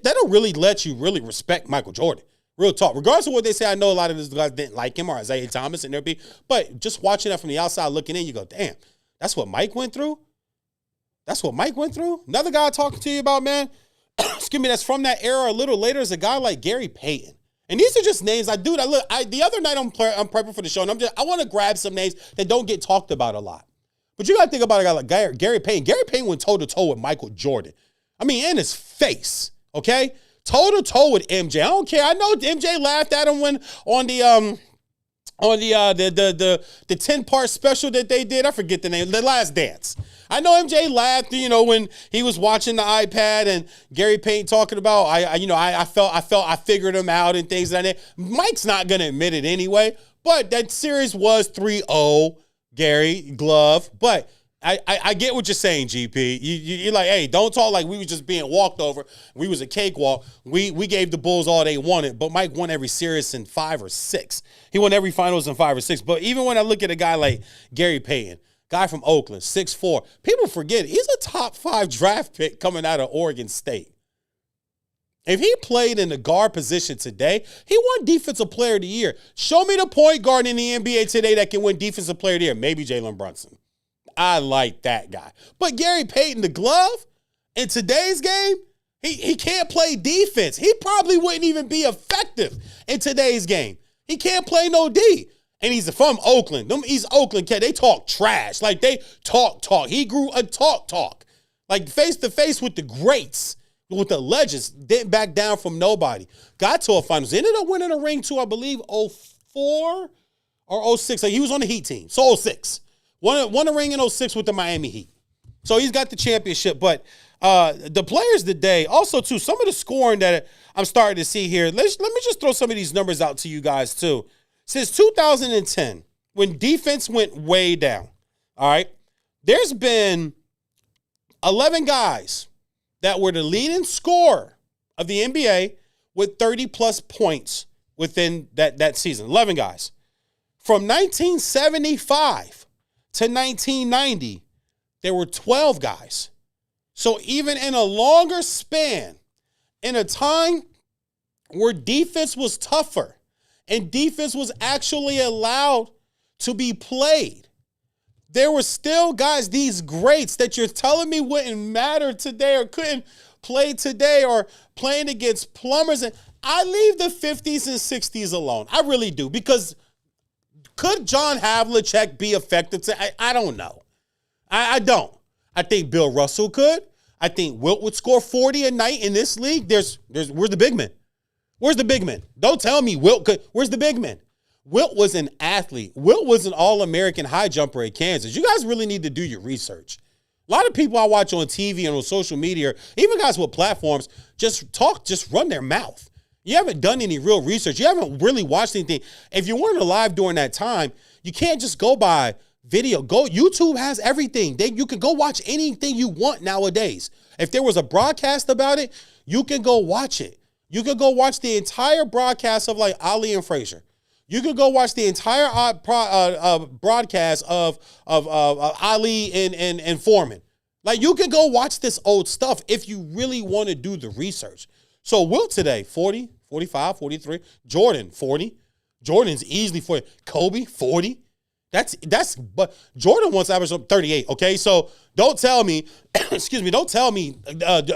Speaker 1: That'll really let you really respect Michael Jordan. Real talk. Regardless of what they say, I know a lot of these guys didn't like him or Isaiah Thomas and everything. But just watching that from the outside looking in, you go, damn, that's what Mike went through? That's what Mike went through? Another guy talking to you about, man, excuse me, that's from that era a little later is a guy like Gary Payton. And these are just names the other night I'm prepping for the show, and I want to grab some names that don't get talked about a lot. But you got to think about a guy like Gary Payton. Gary Payton went toe-to-toe with Michael Jordan. I mean, in his face, okay? Toe-to-toe with MJ. I don't care. I know MJ laughed at him when on the 10-part special that they did. I forget the name. The Last Dance. I know MJ laughed, when he was watching the iPad and Gary Payton talking about, I figured him out and things like that. Mike's not going to admit it anyway, but that series was 3-0, Gary, glove. But I get what you're saying, GP. You're like, hey, don't talk like we was just being walked over. We was a cakewalk. We gave the Bulls all they wanted, but Mike won every series in 5 or 6. He won every finals in 5 or 6. But even when I look at a guy like Gary Payton, guy from Oakland, 6'4", people forget he's a top 5 draft pick coming out of Oregon State. If he played in the guard position today, he won Defensive Player of the Year. Show me the point guard in the NBA today that can win Defensive Player of the Year. Maybe Jalen Brunson. I like that guy. But Gary Payton, the glove, in today's game, he can't play defense. He probably wouldn't even be effective in today's game. He can't play no D. And he's from Oakland. Them East Oakland kids, they talk trash. Like, they talk. He grew a talk. Like, face-to-face with the greats, with the legends. Didn't back down from nobody. Got to a finals. Ended up winning a ring, too, I believe, 04 or 06. Like, he was on the Heat team. So, 06. Won a ring in 06 with the Miami Heat. So, he's got the championship. But the players today, also, too, some of the scoring that I'm starting to see here. Let me just throw some of these numbers out to you guys, too. Since 2010, when defense went way down, all right, there's been 11 guys that were the leading scorer of the NBA with 30-plus points within that season. 11 guys. From 1975 to 1990, there were 12 guys. So even in a longer span, in a time where defense was tougher, and defense was actually allowed to be played, there were still guys, these greats that you're telling me wouldn't matter today or couldn't play today or playing against plumbers. And I leave the 50s and 60s alone. I really do, because Could John Havlicek be effective? I don't know. I don't. I think Bill Russell could. I think Wilt would score 40 a night in this league. Where's the big man? Where's the big man? Don't tell me Wilt could. Where's the big man? Wilt was an athlete. Wilt was an All-American high jumper at Kansas. You guys really need to do your research. A lot of people I watch on TV and on social media, even guys with platforms, just run their mouth. You haven't done any real research. You haven't really watched anything. If you weren't alive during that time, you can't just go by video. YouTube has everything. You can go watch anything you want nowadays. If there was a broadcast about it, you can go watch it. You can go watch the entire broadcast of like Ali and Frazier. You can go watch the entire broadcast of Ali and Foreman. Like, you can go watch this old stuff if you really want to do the research. So Wilt today, 40, 45, 43. Jordan, 40. Jordan's easily 40. Kobe, 40. But Jordan once averaged 38, okay? So don't tell me, don't tell me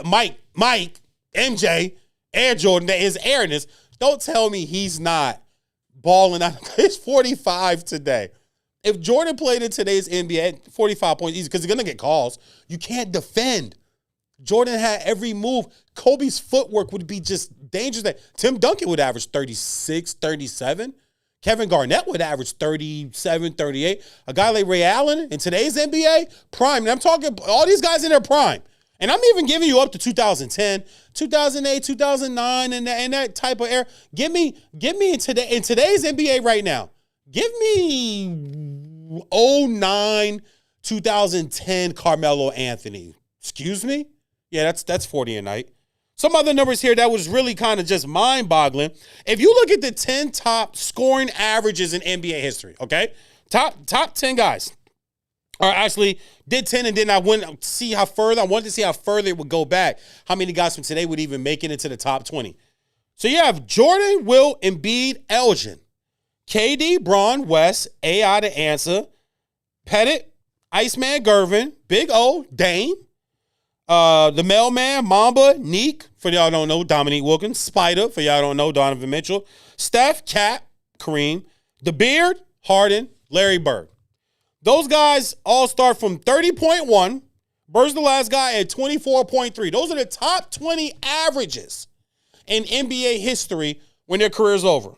Speaker 1: Mike, MJ, Air Jordan, his airness, don't tell me he's not balling out. It's 45 today. If Jordan played in today's NBA, 45 points easy, because he's going to get calls. You can't defend. Jordan had every move. Kobe's footwork would be just dangerous. Tim Duncan would average 36, 37. Kevin Garnett would average 37, 38. A guy like Ray Allen in today's NBA, prime. And I'm talking all these guys in their prime. And I'm even giving you up to 2010, 2008, 2009, and that type of era. Give me in today's NBA right now. Give me 09, 2010 Carmelo Anthony. Excuse me? Yeah, that's 40 a night. Some other numbers here that was really kind of just mind-boggling. If you look at the 10 top scoring averages in NBA history, okay? Top 10 guys. Or actually did 10 and then I wanted to see how further it would go back. How many guys from today would even make it into the top 20. So you have Jordan, Wilt, Embiid, Elgin, KD, Braun, West, AI to answer, Pettit, Iceman, Gervin, Big O, Dame, the Mailman, Mamba, Neek, for y'all don't know, Dominique Wilkins, Spider, for y'all don't know, Donovan Mitchell, Steph, Cat, Kareem, The Beard, Harden, Larry Bird. Those guys all start from 30.1. Bird's the last guy at 24.3. Those are the top 20 averages in NBA history when their career's over.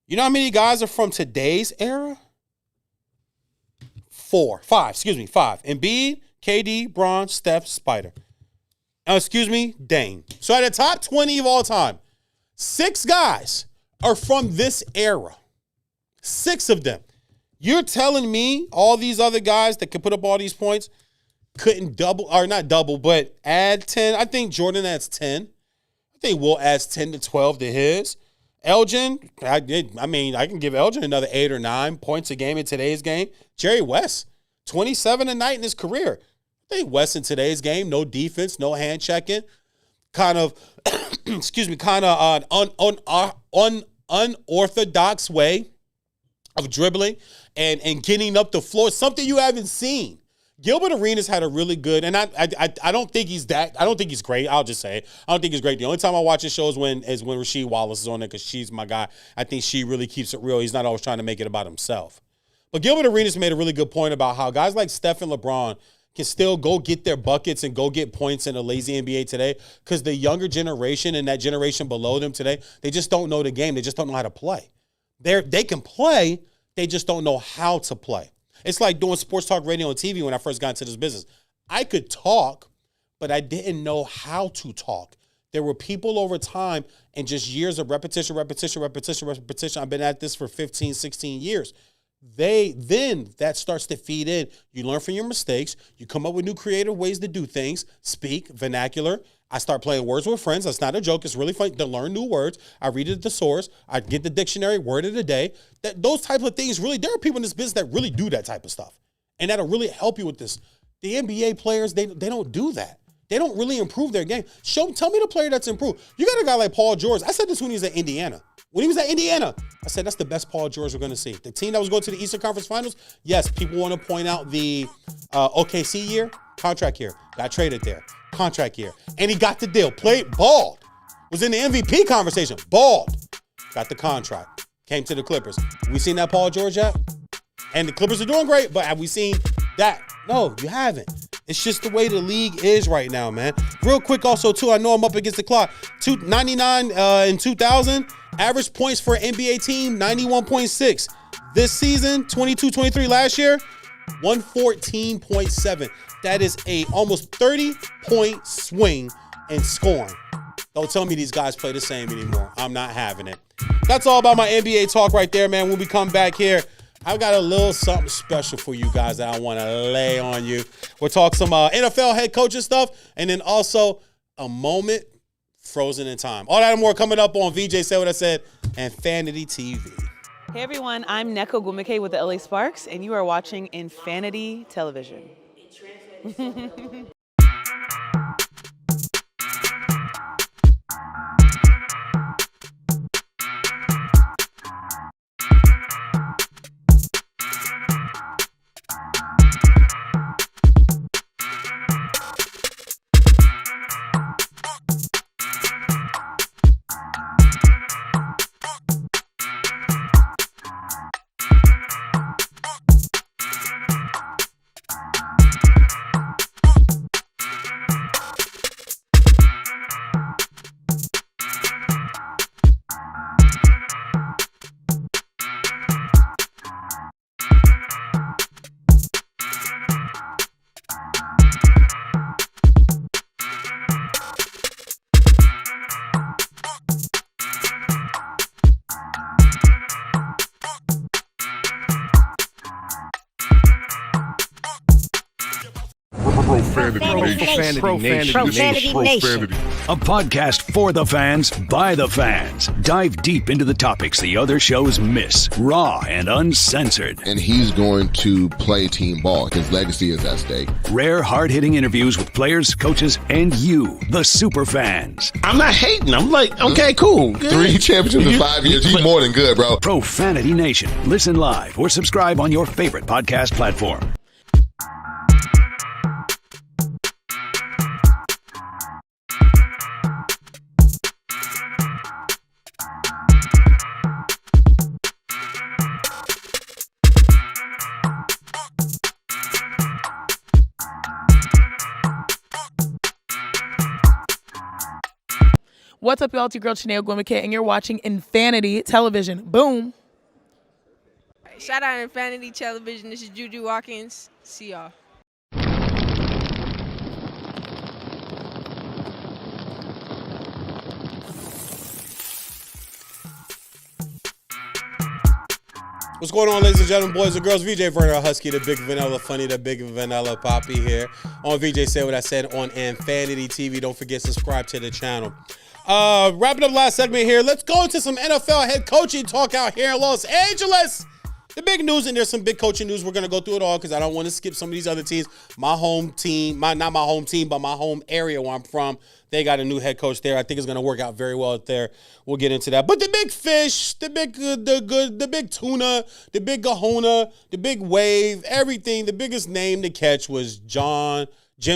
Speaker 1: You know how many guys are from today's era? Five. Embiid, KD, Braun, Steph, Spider. Dame. So at the top 20 of all time, 6 guys are from this era. 6 of them. You're telling me all these other guys that could put up all these points couldn't double, or not double, but add 10? I think Jordan adds 10. I think Will adds 10 to 12 to his. Elgin, I can give Elgin another 8 or 9 points a game in today's game. Jerry West, 27 a night in his career. I think West in today's game, no defense, no hand checking, kind of, unorthodox way of dribbling and getting up the floor, something you haven't seen. Gilbert Arenas had a really good, and I don't think he's great. I'll just say it. I don't think he's great. The only time I watch his show is when Rasheed Wallace is on there because she's my guy. I think she really keeps it real. He's not always trying to make it about himself. But Gilbert Arenas made a really good point about how guys like Steph and LeBron can still go get their buckets and go get points in a lazy NBA today because the younger generation and that generation below them today, they just don't know the game. They just don't know how to play. They can play, they just don't know how to play. It's like doing sports talk radio and TV when I first got into this business. I could talk, but I didn't know how to talk. There were people over time and just years of repetition. I've been at this for 15, 16 years. Then that starts to feed in. You learn from your mistakes. You come up with new creative ways to do things. Speak, vernacular. I start playing words with friends. That's not a joke. It's really fun to learn new words. I read it at the source. I get the dictionary, word of the day. Those type of things, really, there are people in this business that really do that type of stuff. And that'll really help you with this. The NBA players, they don't do that. They don't really improve their game. Tell me the player that's improved. You got a guy like Paul George. I said this when he was at Indiana. When he was at Indiana, I said, that's the best Paul George we're going to see. The team that was going to the Eastern Conference Finals, yes, people want to point out the OKC year, contract year. Got traded there, contract year. And he got the deal. Played, balled. Was in the MVP conversation, balled. Got the contract. came to the Clippers. We seen that Paul George yet? And the Clippers are doing great, but have we seen that? No, you haven't. It's just the way the league is right now, man. Real quick also, too, I know I'm up against the clock. 299 in 2000, average points for an NBA team, 91.6. This season, 22-23 last year, 114.7. That is a almost 30-point swing in scoring. Don't tell me these guys play the same anymore. I'm not having it. That's all about my NBA talk right there, man. When we come back here, I've got a little something special for you guys that I want to lay on you. We'll talk some NFL head coaching stuff, and then also a moment frozen in time. All that and more coming up on VJ Say What I Said and Fanity TV.
Speaker 2: Hey everyone, I'm Neko Gumike with the LA Sparks, and you are watching Infinity Television.
Speaker 3: Profanity Nation. A podcast for the fans, by the fans. Dive deep into the topics the other shows miss. Raw and uncensored.
Speaker 4: And he's going to play team ball. His legacy is at stake.
Speaker 3: Rare, hard-hitting interviews with players, coaches, and you, the super fans.
Speaker 5: I'm not hating. I'm like, okay, cool. Good.
Speaker 4: 3 championships in 5 years. He's more than good, bro.
Speaker 3: Profanity Nation. Listen live or subscribe on your favorite podcast platform.
Speaker 6: What's up, y'all? It's your girl, Chanel Gwimike, and you're watching Infinity Television. Boom.
Speaker 7: Shout out Infinity Television. This is Juju Watkins. See y'all.
Speaker 1: What's going on, ladies and gentlemen, boys and girls? Veejay Vernon Huskey, the big vanilla funny, the big vanilla poppy here on VJ Say What I Said on Infinity TV. Don't forget, subscribe to the channel. Wrapping up last segment here, let's go into some NFL head coaching talk out here in Los Angeles. The big news, and there's some big coaching news. We're going to go through it all because I don't want to skip some of these other teams. My home team, not my home team, but my home area where I'm from, they got a new head coach there. I think it's going to work out very well there. We'll get into that. But the big fish, the big tuna, the big kahuna, the big wave, everything, the biggest name to catch was Jim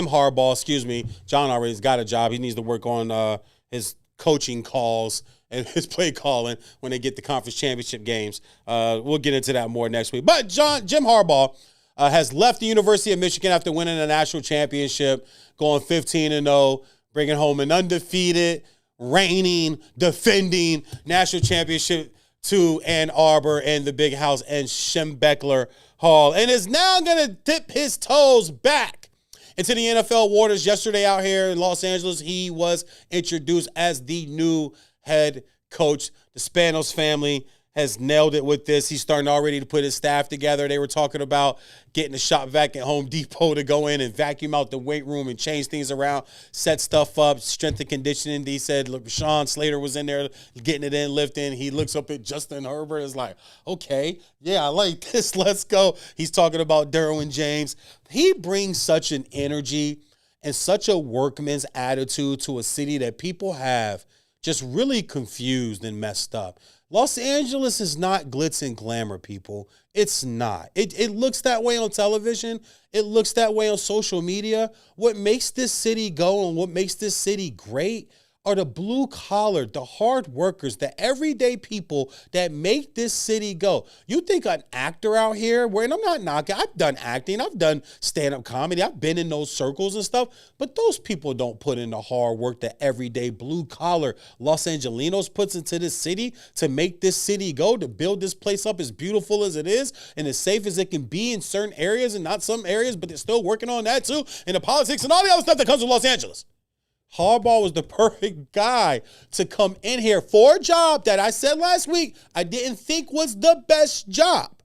Speaker 1: Harbaugh, John already's got a job. He needs to work on his coaching calls and his play calling when they get the conference championship games. We'll get into that more next week. But Jim Harbaugh has left the University of Michigan after winning a national championship, going 15-0, bringing home an undefeated, reigning, defending national championship to Ann Arbor and the big house and Schembechler Hall, and is now going to dip his toes back into the NFL waters. Yesterday out here in Los Angeles, he was introduced as the new head coach. The Spanos family has nailed it with this. He's starting already to put his staff together. They were talking about getting a shop vac at Home Depot to go in and vacuum out the weight room and change things around, set stuff up, strength and conditioning. He said, look, Sean Slater was in there getting it in, lifting. He looks up at Justin Herbert. Is like, okay, yeah, I like this. Let's go. He's talking about Derwin James. He brings such an energy and such a workman's attitude to a city that people have just really confused and messed up. Los Angeles is not glitz and glamour, people. It's not. It looks that way on television. It looks that way on social media. What makes this city go and what makes this city great are the blue collar, the hard workers, the everyday people that make this city go. You think an actor out here, and I'm not knocking, I've done acting, I've done stand-up comedy, I've been in those circles and stuff, but those people don't put in the hard work that everyday blue collar Los Angelinos puts into this city to make this city go, to build this place up as beautiful as it is and as safe as it can be in certain areas and not some areas, but they're still working on that too, and the politics and all the other stuff that comes with Los Angeles. Harbaugh was the perfect guy to come in here for a job that I said last week I didn't think was the best job.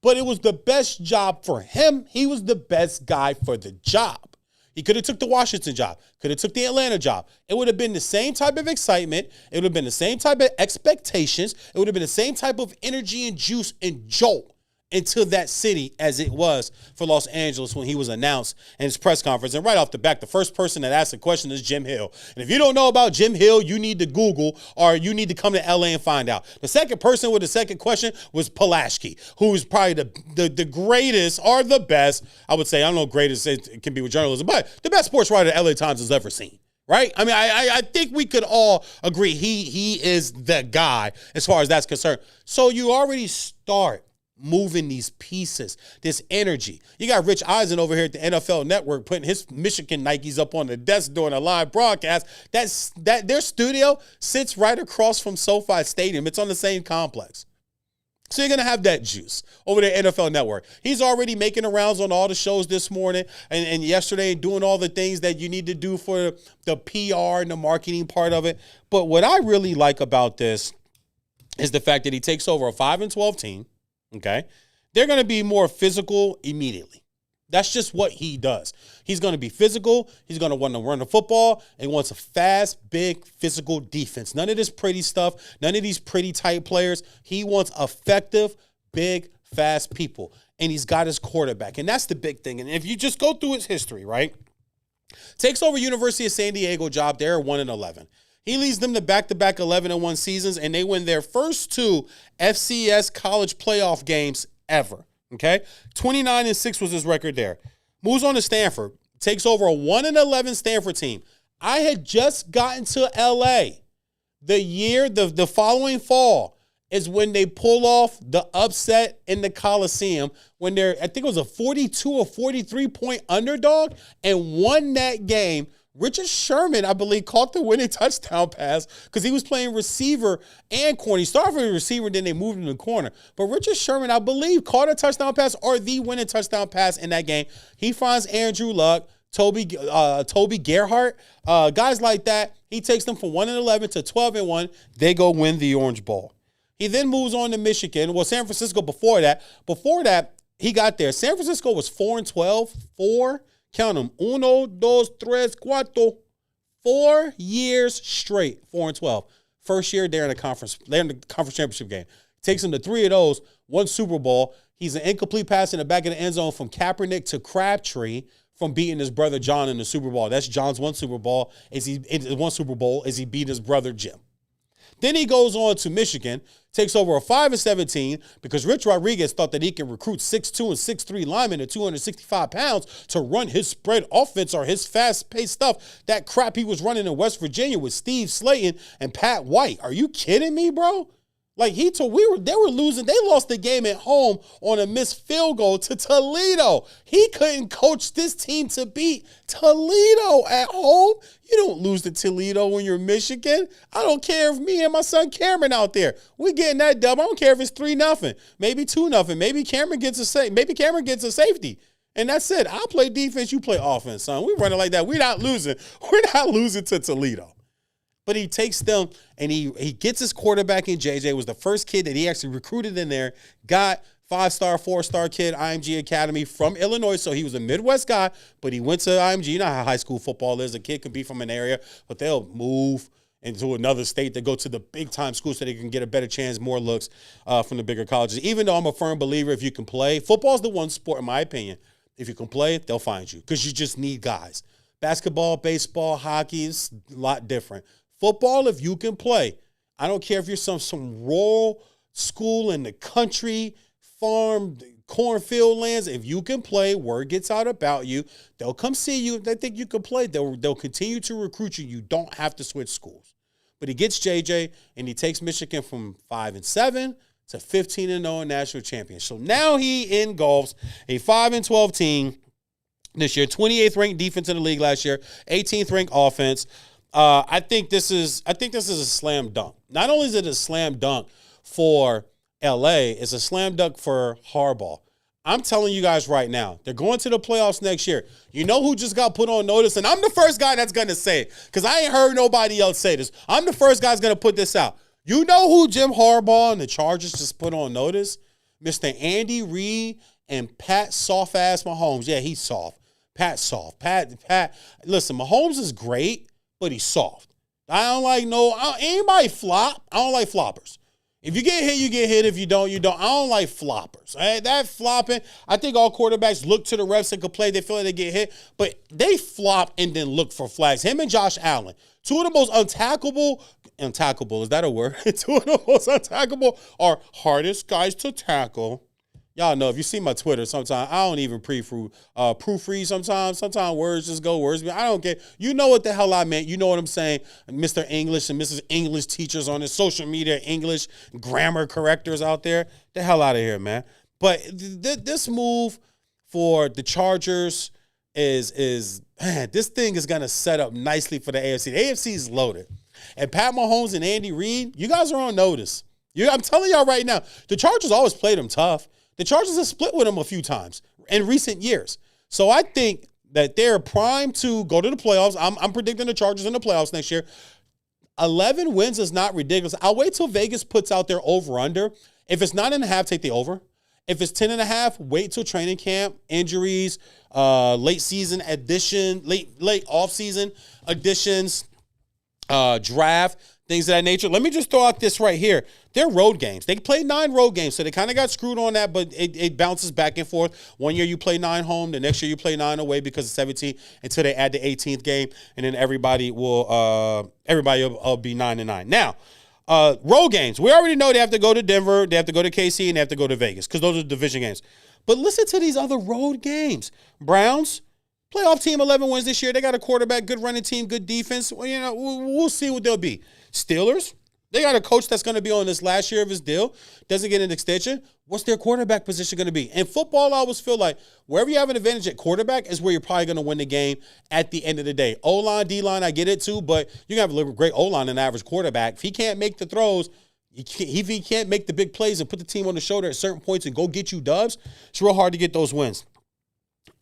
Speaker 1: But it was the best job for him. He was the best guy for the job. He could have took the Washington job, could have took the Atlanta job. It would have been the same type of excitement. It would have been the same type of expectations. It would have been the same type of energy and juice and jolt into that city as it was for Los Angeles when he was announced in his press conference. And right off the back, the first person that asked the question is Jim Hill. And if you don't know about Jim Hill, you need to Google or you need to come to LA and find out. The second person with the second question was Pulaski, who is probably the greatest or the best, I would say, I don't know, greatest, it can be with journalism, but the best sports writer LA Times has ever seen. Right? I mean, I think we could all agree he is the guy as far as that's concerned. So you already start moving these pieces, this energy. You got Rich Eisen over here at the NFL Network putting his Michigan Nikes up on the desk during a live broadcast. That their studio sits right across from SoFi Stadium. It's on the same complex. So you're going to have that juice over the NFL Network. He's already making the rounds on all the shows this morning and yesterday, doing all the things that you need to do for the PR and the marketing part of it. But what I really like about this is the fact that he takes over a 5-12 team. Okay, they're going to be more physical immediately. That's just what he does. He's going to be physical. He's going to want to run the football. And he wants a fast, big, physical defense. None of this pretty stuff. None of these pretty tight players. He wants effective, big, fast people. And he's got his quarterback. And that's the big thing. And if you just go through his history, right? Takes over University of San Diego job. They're 1-11. He leads them to back-to-back 11-1 seasons, and they win their first 2 FCS college playoff games ever, okay? 29-6 was his record there. Moves on to Stanford, takes over a 1-11 Stanford team. I had just gotten to L.A. The following fall is when they pull off the upset in the Coliseum when they're, I think it was a 42 or 43-point underdog and won that game. Richard Sherman, I believe, caught the winning touchdown pass because he was playing receiver and corner. He started with receiver, then they moved him to the corner. But Richard Sherman, I believe, caught a touchdown pass or the winning touchdown pass in that game. He finds Andrew Luck, Toby Gerhart, guys like that. He takes them from 1-11 to 12-1. They go win the Orange Bowl. He then moves on to Michigan. Well, San Francisco before that. Before that, he got there. San Francisco was 4-12. Count them. 1, 2, 3, 4. 4 years straight, 4-12. First year, they're in the conference championship game. Takes them to 3 of those, 1 Super Bowl. He's an incomplete pass in the back of the end zone from Kaepernick to Crabtree from beating his brother John in the Super Bowl. That's John's one Super Bowl as he beat his brother Jim. Then he goes on to Michigan, takes over a 5-17 because Rich Rodriguez thought that he can recruit 6'2 and 6'3 linemen at 265 pounds to run his spread offense or his fast-paced stuff. That crap he was running in West Virginia with Steve Slayton and Pat White. Are you kidding me, bro? Like they were losing. They lost the game at home on a missed field goal to Toledo. He couldn't coach this team to beat Toledo at home. You don't lose to Toledo when you're Michigan. I don't care if me and my son Cameron out there, we getting that dub. I don't care if it's 3-0, maybe 2-0. Maybe Cameron gets a safety. And that's it. I'll play defense, you play offense, son. We run it like that. We're not losing. We're not losing to Toledo. But he takes them and he gets his quarterback in JJ. Was the first kid that he actually recruited in there. Got 5-star, 4-star kid, IMG Academy from Illinois. So he was a Midwest guy, but he went to IMG. You know how high school football is. A kid could be from an area, but they'll move into another state to go to the big-time school so they can get a better chance, more looks from the bigger colleges. Even though I'm a firm believer if you can play, football's the one sport, in my opinion. If you can play, they'll find you because you just need guys. Basketball, baseball, hockey is a lot different. Football, if you can play, I don't care if you're some rural school in the country, farm, cornfield lands. If you can play, word gets out about you. They'll come see you. If they think you can play, they'll continue to recruit you. You don't have to switch schools. But he gets JJ, and he takes Michigan from 5-7 to 15-0 national champion. So now he engulfs a 5-12 team this year, 28th ranked defense in the league last year, 18th ranked offense. I think this is a slam dunk. Not only is it a slam dunk for LA, it's a slam dunk for Harbaugh. I'm telling you guys right now, they're going to the playoffs next year. You know who just got put on notice? And I'm the first guy that's going to say it because I ain't heard nobody else say this. I'm the first guy that's going to put this out. You know who Jim Harbaugh and the Chargers just put on notice? Mr. Andy Reid and Pat soft-ass Mahomes. Yeah, he's soft. Pat's soft. Pat. Listen, Mahomes is great, but he's soft. Anybody flop. I don't like floppers. If you get hit, you get hit. If you don't, you don't. I don't like floppers. That flopping, I think all quarterbacks look to the refs and complain. They feel like they get hit, but they flop and then look for flags. Him and Josh Allen, two of the most untackable, is that a word? Two of the most untackable or hardest guys to tackle. Y'all know, if you see my Twitter, sometimes I don't even proofread sometimes. Sometimes words just go words. I don't care. You know what the hell I meant. You know what I'm saying. Mr. English and Mrs. English teachers on his social media, English grammar correctors out there. The hell out of here, man. But this move for the Chargers is man, this thing is going to set up nicely for the AFC. The AFC is loaded. And Pat Mahomes and Andy Reid, you guys are on notice. I'm telling y'all right now, the Chargers always played them tough. The Chargers have split with them a few times in recent years. So I think that they're primed to go to the playoffs. I'm predicting the Chargers in the playoffs next year. 11 wins is not ridiculous. I'll wait till Vegas puts out their over-under. If it's 9.5, take the over. If it's 10.5, wait till training camp, injuries, late season addition, late off-season additions, draft, things of that nature. Let me just throw out this right here. They're road games. They played 9 road games, so they kind of got screwed on that, but it bounces back and forth. One year you play 9 home, the next year you play 9 away because of 17 until they add the 18th game, and then everybody will be 9-9. Now, road games. We already know they have to go to Denver, they have to go to KC, and they have to go to Vegas because those are division games. But listen to these other road games. Browns, playoff team, 11 wins this year. They got a quarterback, good running team, good defense. Well, we'll see what they'll be. Steelers, they got a coach that's going to be on this last year of his deal, doesn't get an extension. What's their quarterback position going to be? In football, I always feel like wherever you have an advantage at quarterback is where you're probably going to win the game at the end of the day. O-line, D-line, I get it too, but you can have a great O-line and an average quarterback. If he can't make the throws, if he can't make the big plays and put the team on the shoulder at certain points and go get you dubs, it's real hard to get those wins.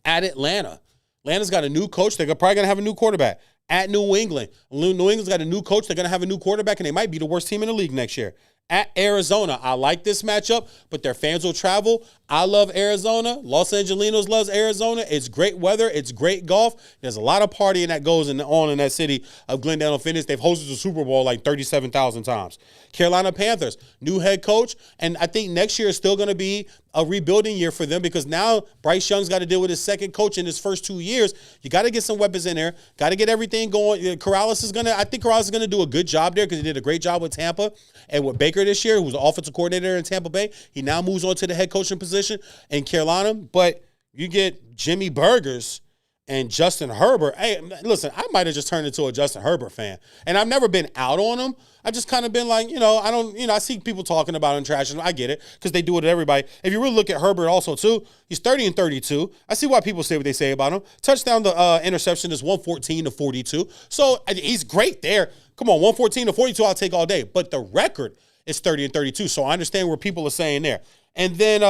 Speaker 1: At Atlanta, Atlanta's got a new coach. They're probably going to have a new quarterback. At New England, New England's got a new coach. They're going to have a new quarterback, and they might be the worst team in the league next year. At Arizona, I like this matchup, but their fans will travel. I love Arizona. Los Angelinos loves Arizona. It's great weather. It's great golf. There's a lot of partying that goes on in that city of Glendale and Phoenix. They've hosted the Super Bowl like 37,000 times. Carolina Panthers, new head coach, and I think next year is still going to be a rebuilding year for them because now Bryce Young's got to deal with his second coach in his first 2 years. You got to get some weapons in there. Got to get everything going. I think Corrales is going to do a good job there because he did a great job with Tampa and with Baker this year, who was the offensive coordinator in Tampa Bay. He now moves on to the head coaching position in Carolina. But you get Jimmy Burgers and Justin Herbert. Hey, listen, I might have just turned into a Justin Herbert fan. And I've never been out on him. I just kind of been like, I see people talking about him, trashing him. I get it, because they do it to everybody. If you really look at Herbert also, too, he's 30-32. I see why people say what they say about him. Touchdown to interception is 114-42. So he's great there. Come on, 114-42, I'll take all day. But the record is 30-32. So I understand where people are saying there. And then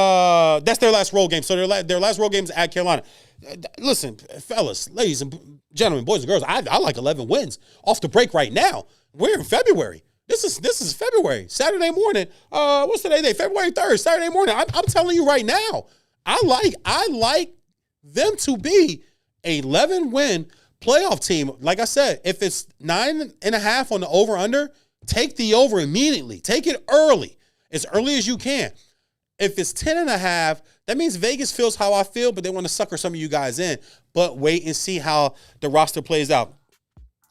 Speaker 1: that's their last road game. So their last road game is at Carolina. Listen, fellas, ladies and gentlemen, boys and girls, I like 11 wins off the break right now. We're in February. This is February, Saturday morning. What's today? February 3rd, Saturday morning. I'm telling you right now, I like them to be a 11-win playoff team. Like I said, if it's 9.5 on the over-under, take the over immediately. Take it early as you can. If it's 10.5, that means Vegas feels how I feel, but they want to sucker some of you guys in. But wait and see how the roster plays out.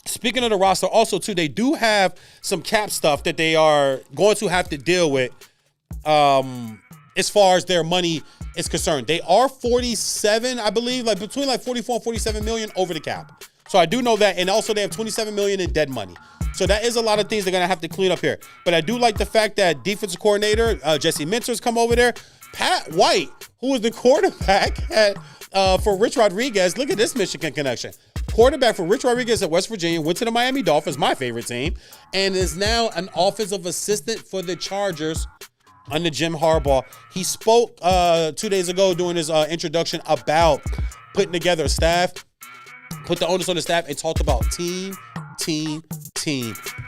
Speaker 1: Speaking of the roster, also, too, they do have some cap stuff that they are going to have to deal with as far as their money is concerned. They are 47, I believe, like between like 44 and 47 million over the cap. So I do know that. And also they have 27 million in dead money. So that is a lot of things they're going to have to clean up here. But I do like the fact that defensive coordinator Jesse Minter's come over there. Pat White, who was the quarterback for Rich Rodriguez. Look at this Michigan connection. Quarterback for Rich Rodriguez at West Virginia, went to the Miami Dolphins, my favorite team, and is now an offensive assistant for the Chargers under Jim Harbaugh. He spoke 2 days ago during his introduction about putting together a staff, put the onus on the staff, and talked about team.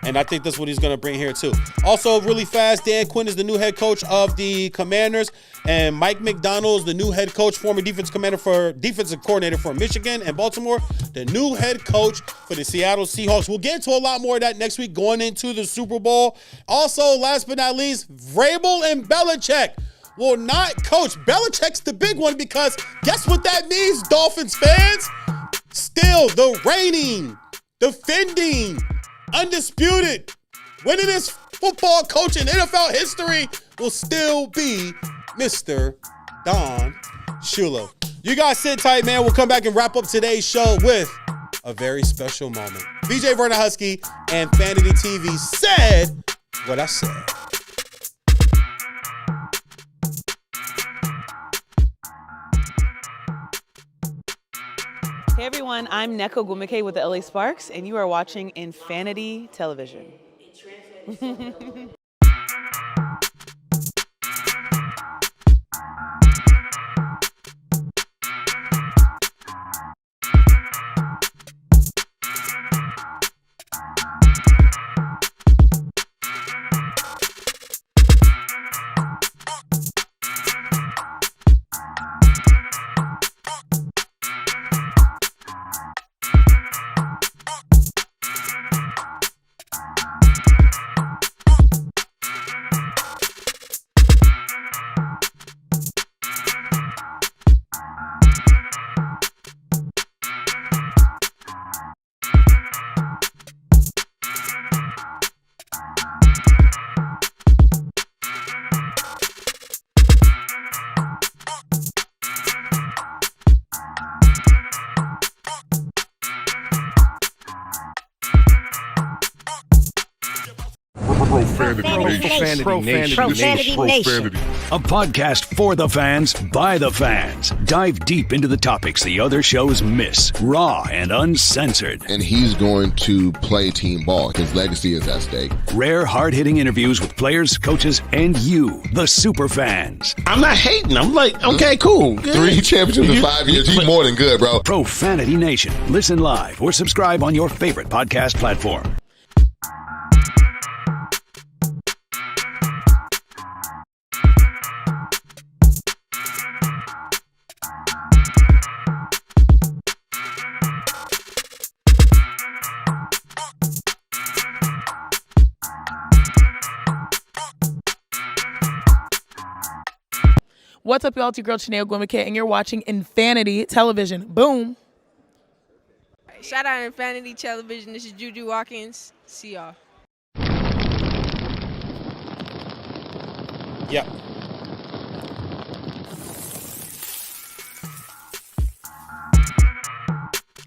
Speaker 1: And I think that's what he's going to bring here too. Also, really fast, Dan Quinn is the new head coach of the Commanders, and Mike McDonald is the new head coach, former defensive coordinator for Michigan and Baltimore, the new head coach for the Seattle Seahawks. We'll get into a lot more of that next week going into the Super Bowl. Also, last but not least, Vrabel and Belichick will not coach. Belichick's the big one because guess what that means, Dolphins fans? Still the reigning, defending, undisputed, winningest football coach in NFL history will still be Mr. Don Shula. You guys sit tight, man. We'll come back and wrap up today's show with a very special moment. Veejay Vernon Huskey and Vanity TV said what I said.
Speaker 2: Hey everyone, I'm Neko Gumike with the LA Sparks, and you are watching Infinity Television.
Speaker 3: Profanity Nation. A podcast for the fans, by the fans. Dive deep into the topics the other shows miss. Raw and uncensored.
Speaker 4: And he's going to play team ball. His legacy is at stake.
Speaker 3: Rare, hard-hitting interviews with players, coaches, and you, the super fans.
Speaker 5: I'm not hating. I'm like, okay, cool. Good.
Speaker 4: 3 championships in 5 years. He's more than good, bro.
Speaker 3: Profanity Nation. Listen live or subscribe on your favorite podcast platform.
Speaker 6: What's up, y'all? It's your girl, Chanel Gwimike, and you're watching Infinity Television. Boom.
Speaker 7: Shout out Infinity Television. This is Juju Watkins. See y'all.
Speaker 1: Yep.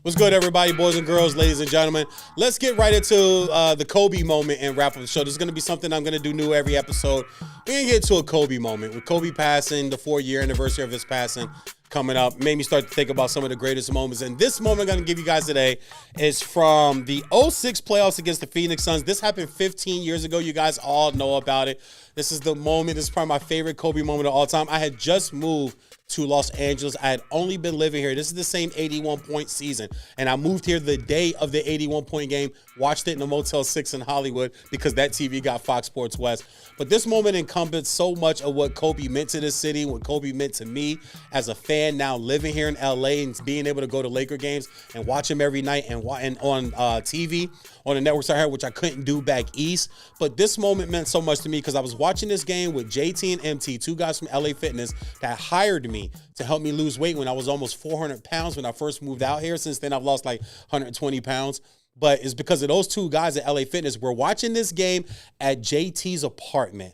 Speaker 1: What's good, everybody, boys and girls, ladies and gentlemen? Let's get right into the Kobe moment and wrap up the show. This is going to be something I'm going to do new every episode. We're going to get to a Kobe moment. With Kobe passing, the 4-year anniversary of his passing coming up, made me start to think about some of the greatest moments. And this moment I'm going to give you guys today is from the 2006 playoffs against the Phoenix Suns. This happened 15 years ago. You guys all know about it. This is the moment. This is probably my favorite Kobe moment of all time. I had just moved to Los Angeles. I had only been living here. This is the same 81-point season. And I moved here the day of the 81-point game, watched it in the Motel 6 in Hollywood because that TV got Fox Sports West. But this moment encompassed so much of what Kobe meant to this city, what Kobe meant to me as a fan now living here in LA and being able to go to Laker games and watch them every night and on TV, on the networks I had, which I couldn't do back east. But this moment meant so much to me because I was watching this game with JT and MT, 2 guys from LA Fitness that hired me to help me lose weight when I was almost 400 pounds when I first moved out here. Since then, I've lost like 120 pounds. But it's because of those 2 guys at LA Fitness. We're watching this game at JT's apartment.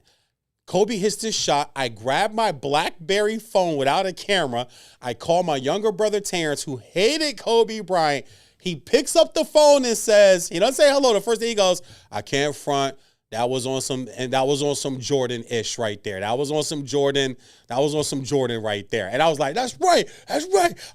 Speaker 1: Kobe hits this shot. I grab my BlackBerry phone without a camera. I call my younger brother Terrence, who hated Kobe Bryant. He picks up the phone and says, he doesn't say hello. The first thing he goes, I can't front. That was on some Jordan-ish right there. That was on some Jordan right there. And I was like, that's right.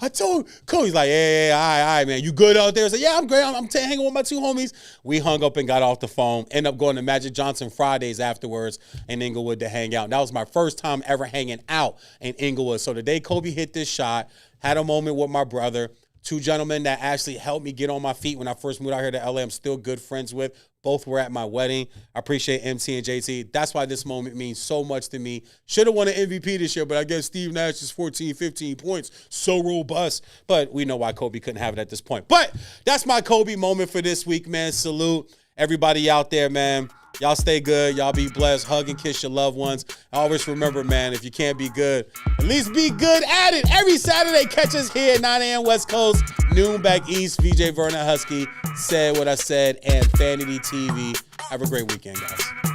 Speaker 1: I told Kobe. He's like, hey, all right, man. You good out there? I said, yeah, I'm great. I'm hanging with my two homies. We hung up and got off the phone. Ended up going to Magic Johnson Fridays afterwards in Inglewood to hang out. And that was my first time ever hanging out in Inglewood. So the day Kobe hit this shot, had a moment with my brother. Two gentlemen that actually helped me get on my feet when I first moved out here to LA. I'm still good friends with. Both were at my wedding. I appreciate MC and JT. That's why this moment means so much to me. Should have won an MVP this year, but I guess Steve Nash's 14, 15 points, so robust. But we know why Kobe couldn't have it at this point. But that's my Kobe moment for this week, man. Salute everybody out there, man. Y'all stay good. Y'all be blessed. Hug and kiss your loved ones. Always remember, man, if you can't be good, at least be good at it. Every Saturday, catch us here at 9 a.m. West Coast, noon back east. Veejay Vernon Huskey said what I said, and Vanity TV. Have a great weekend, guys.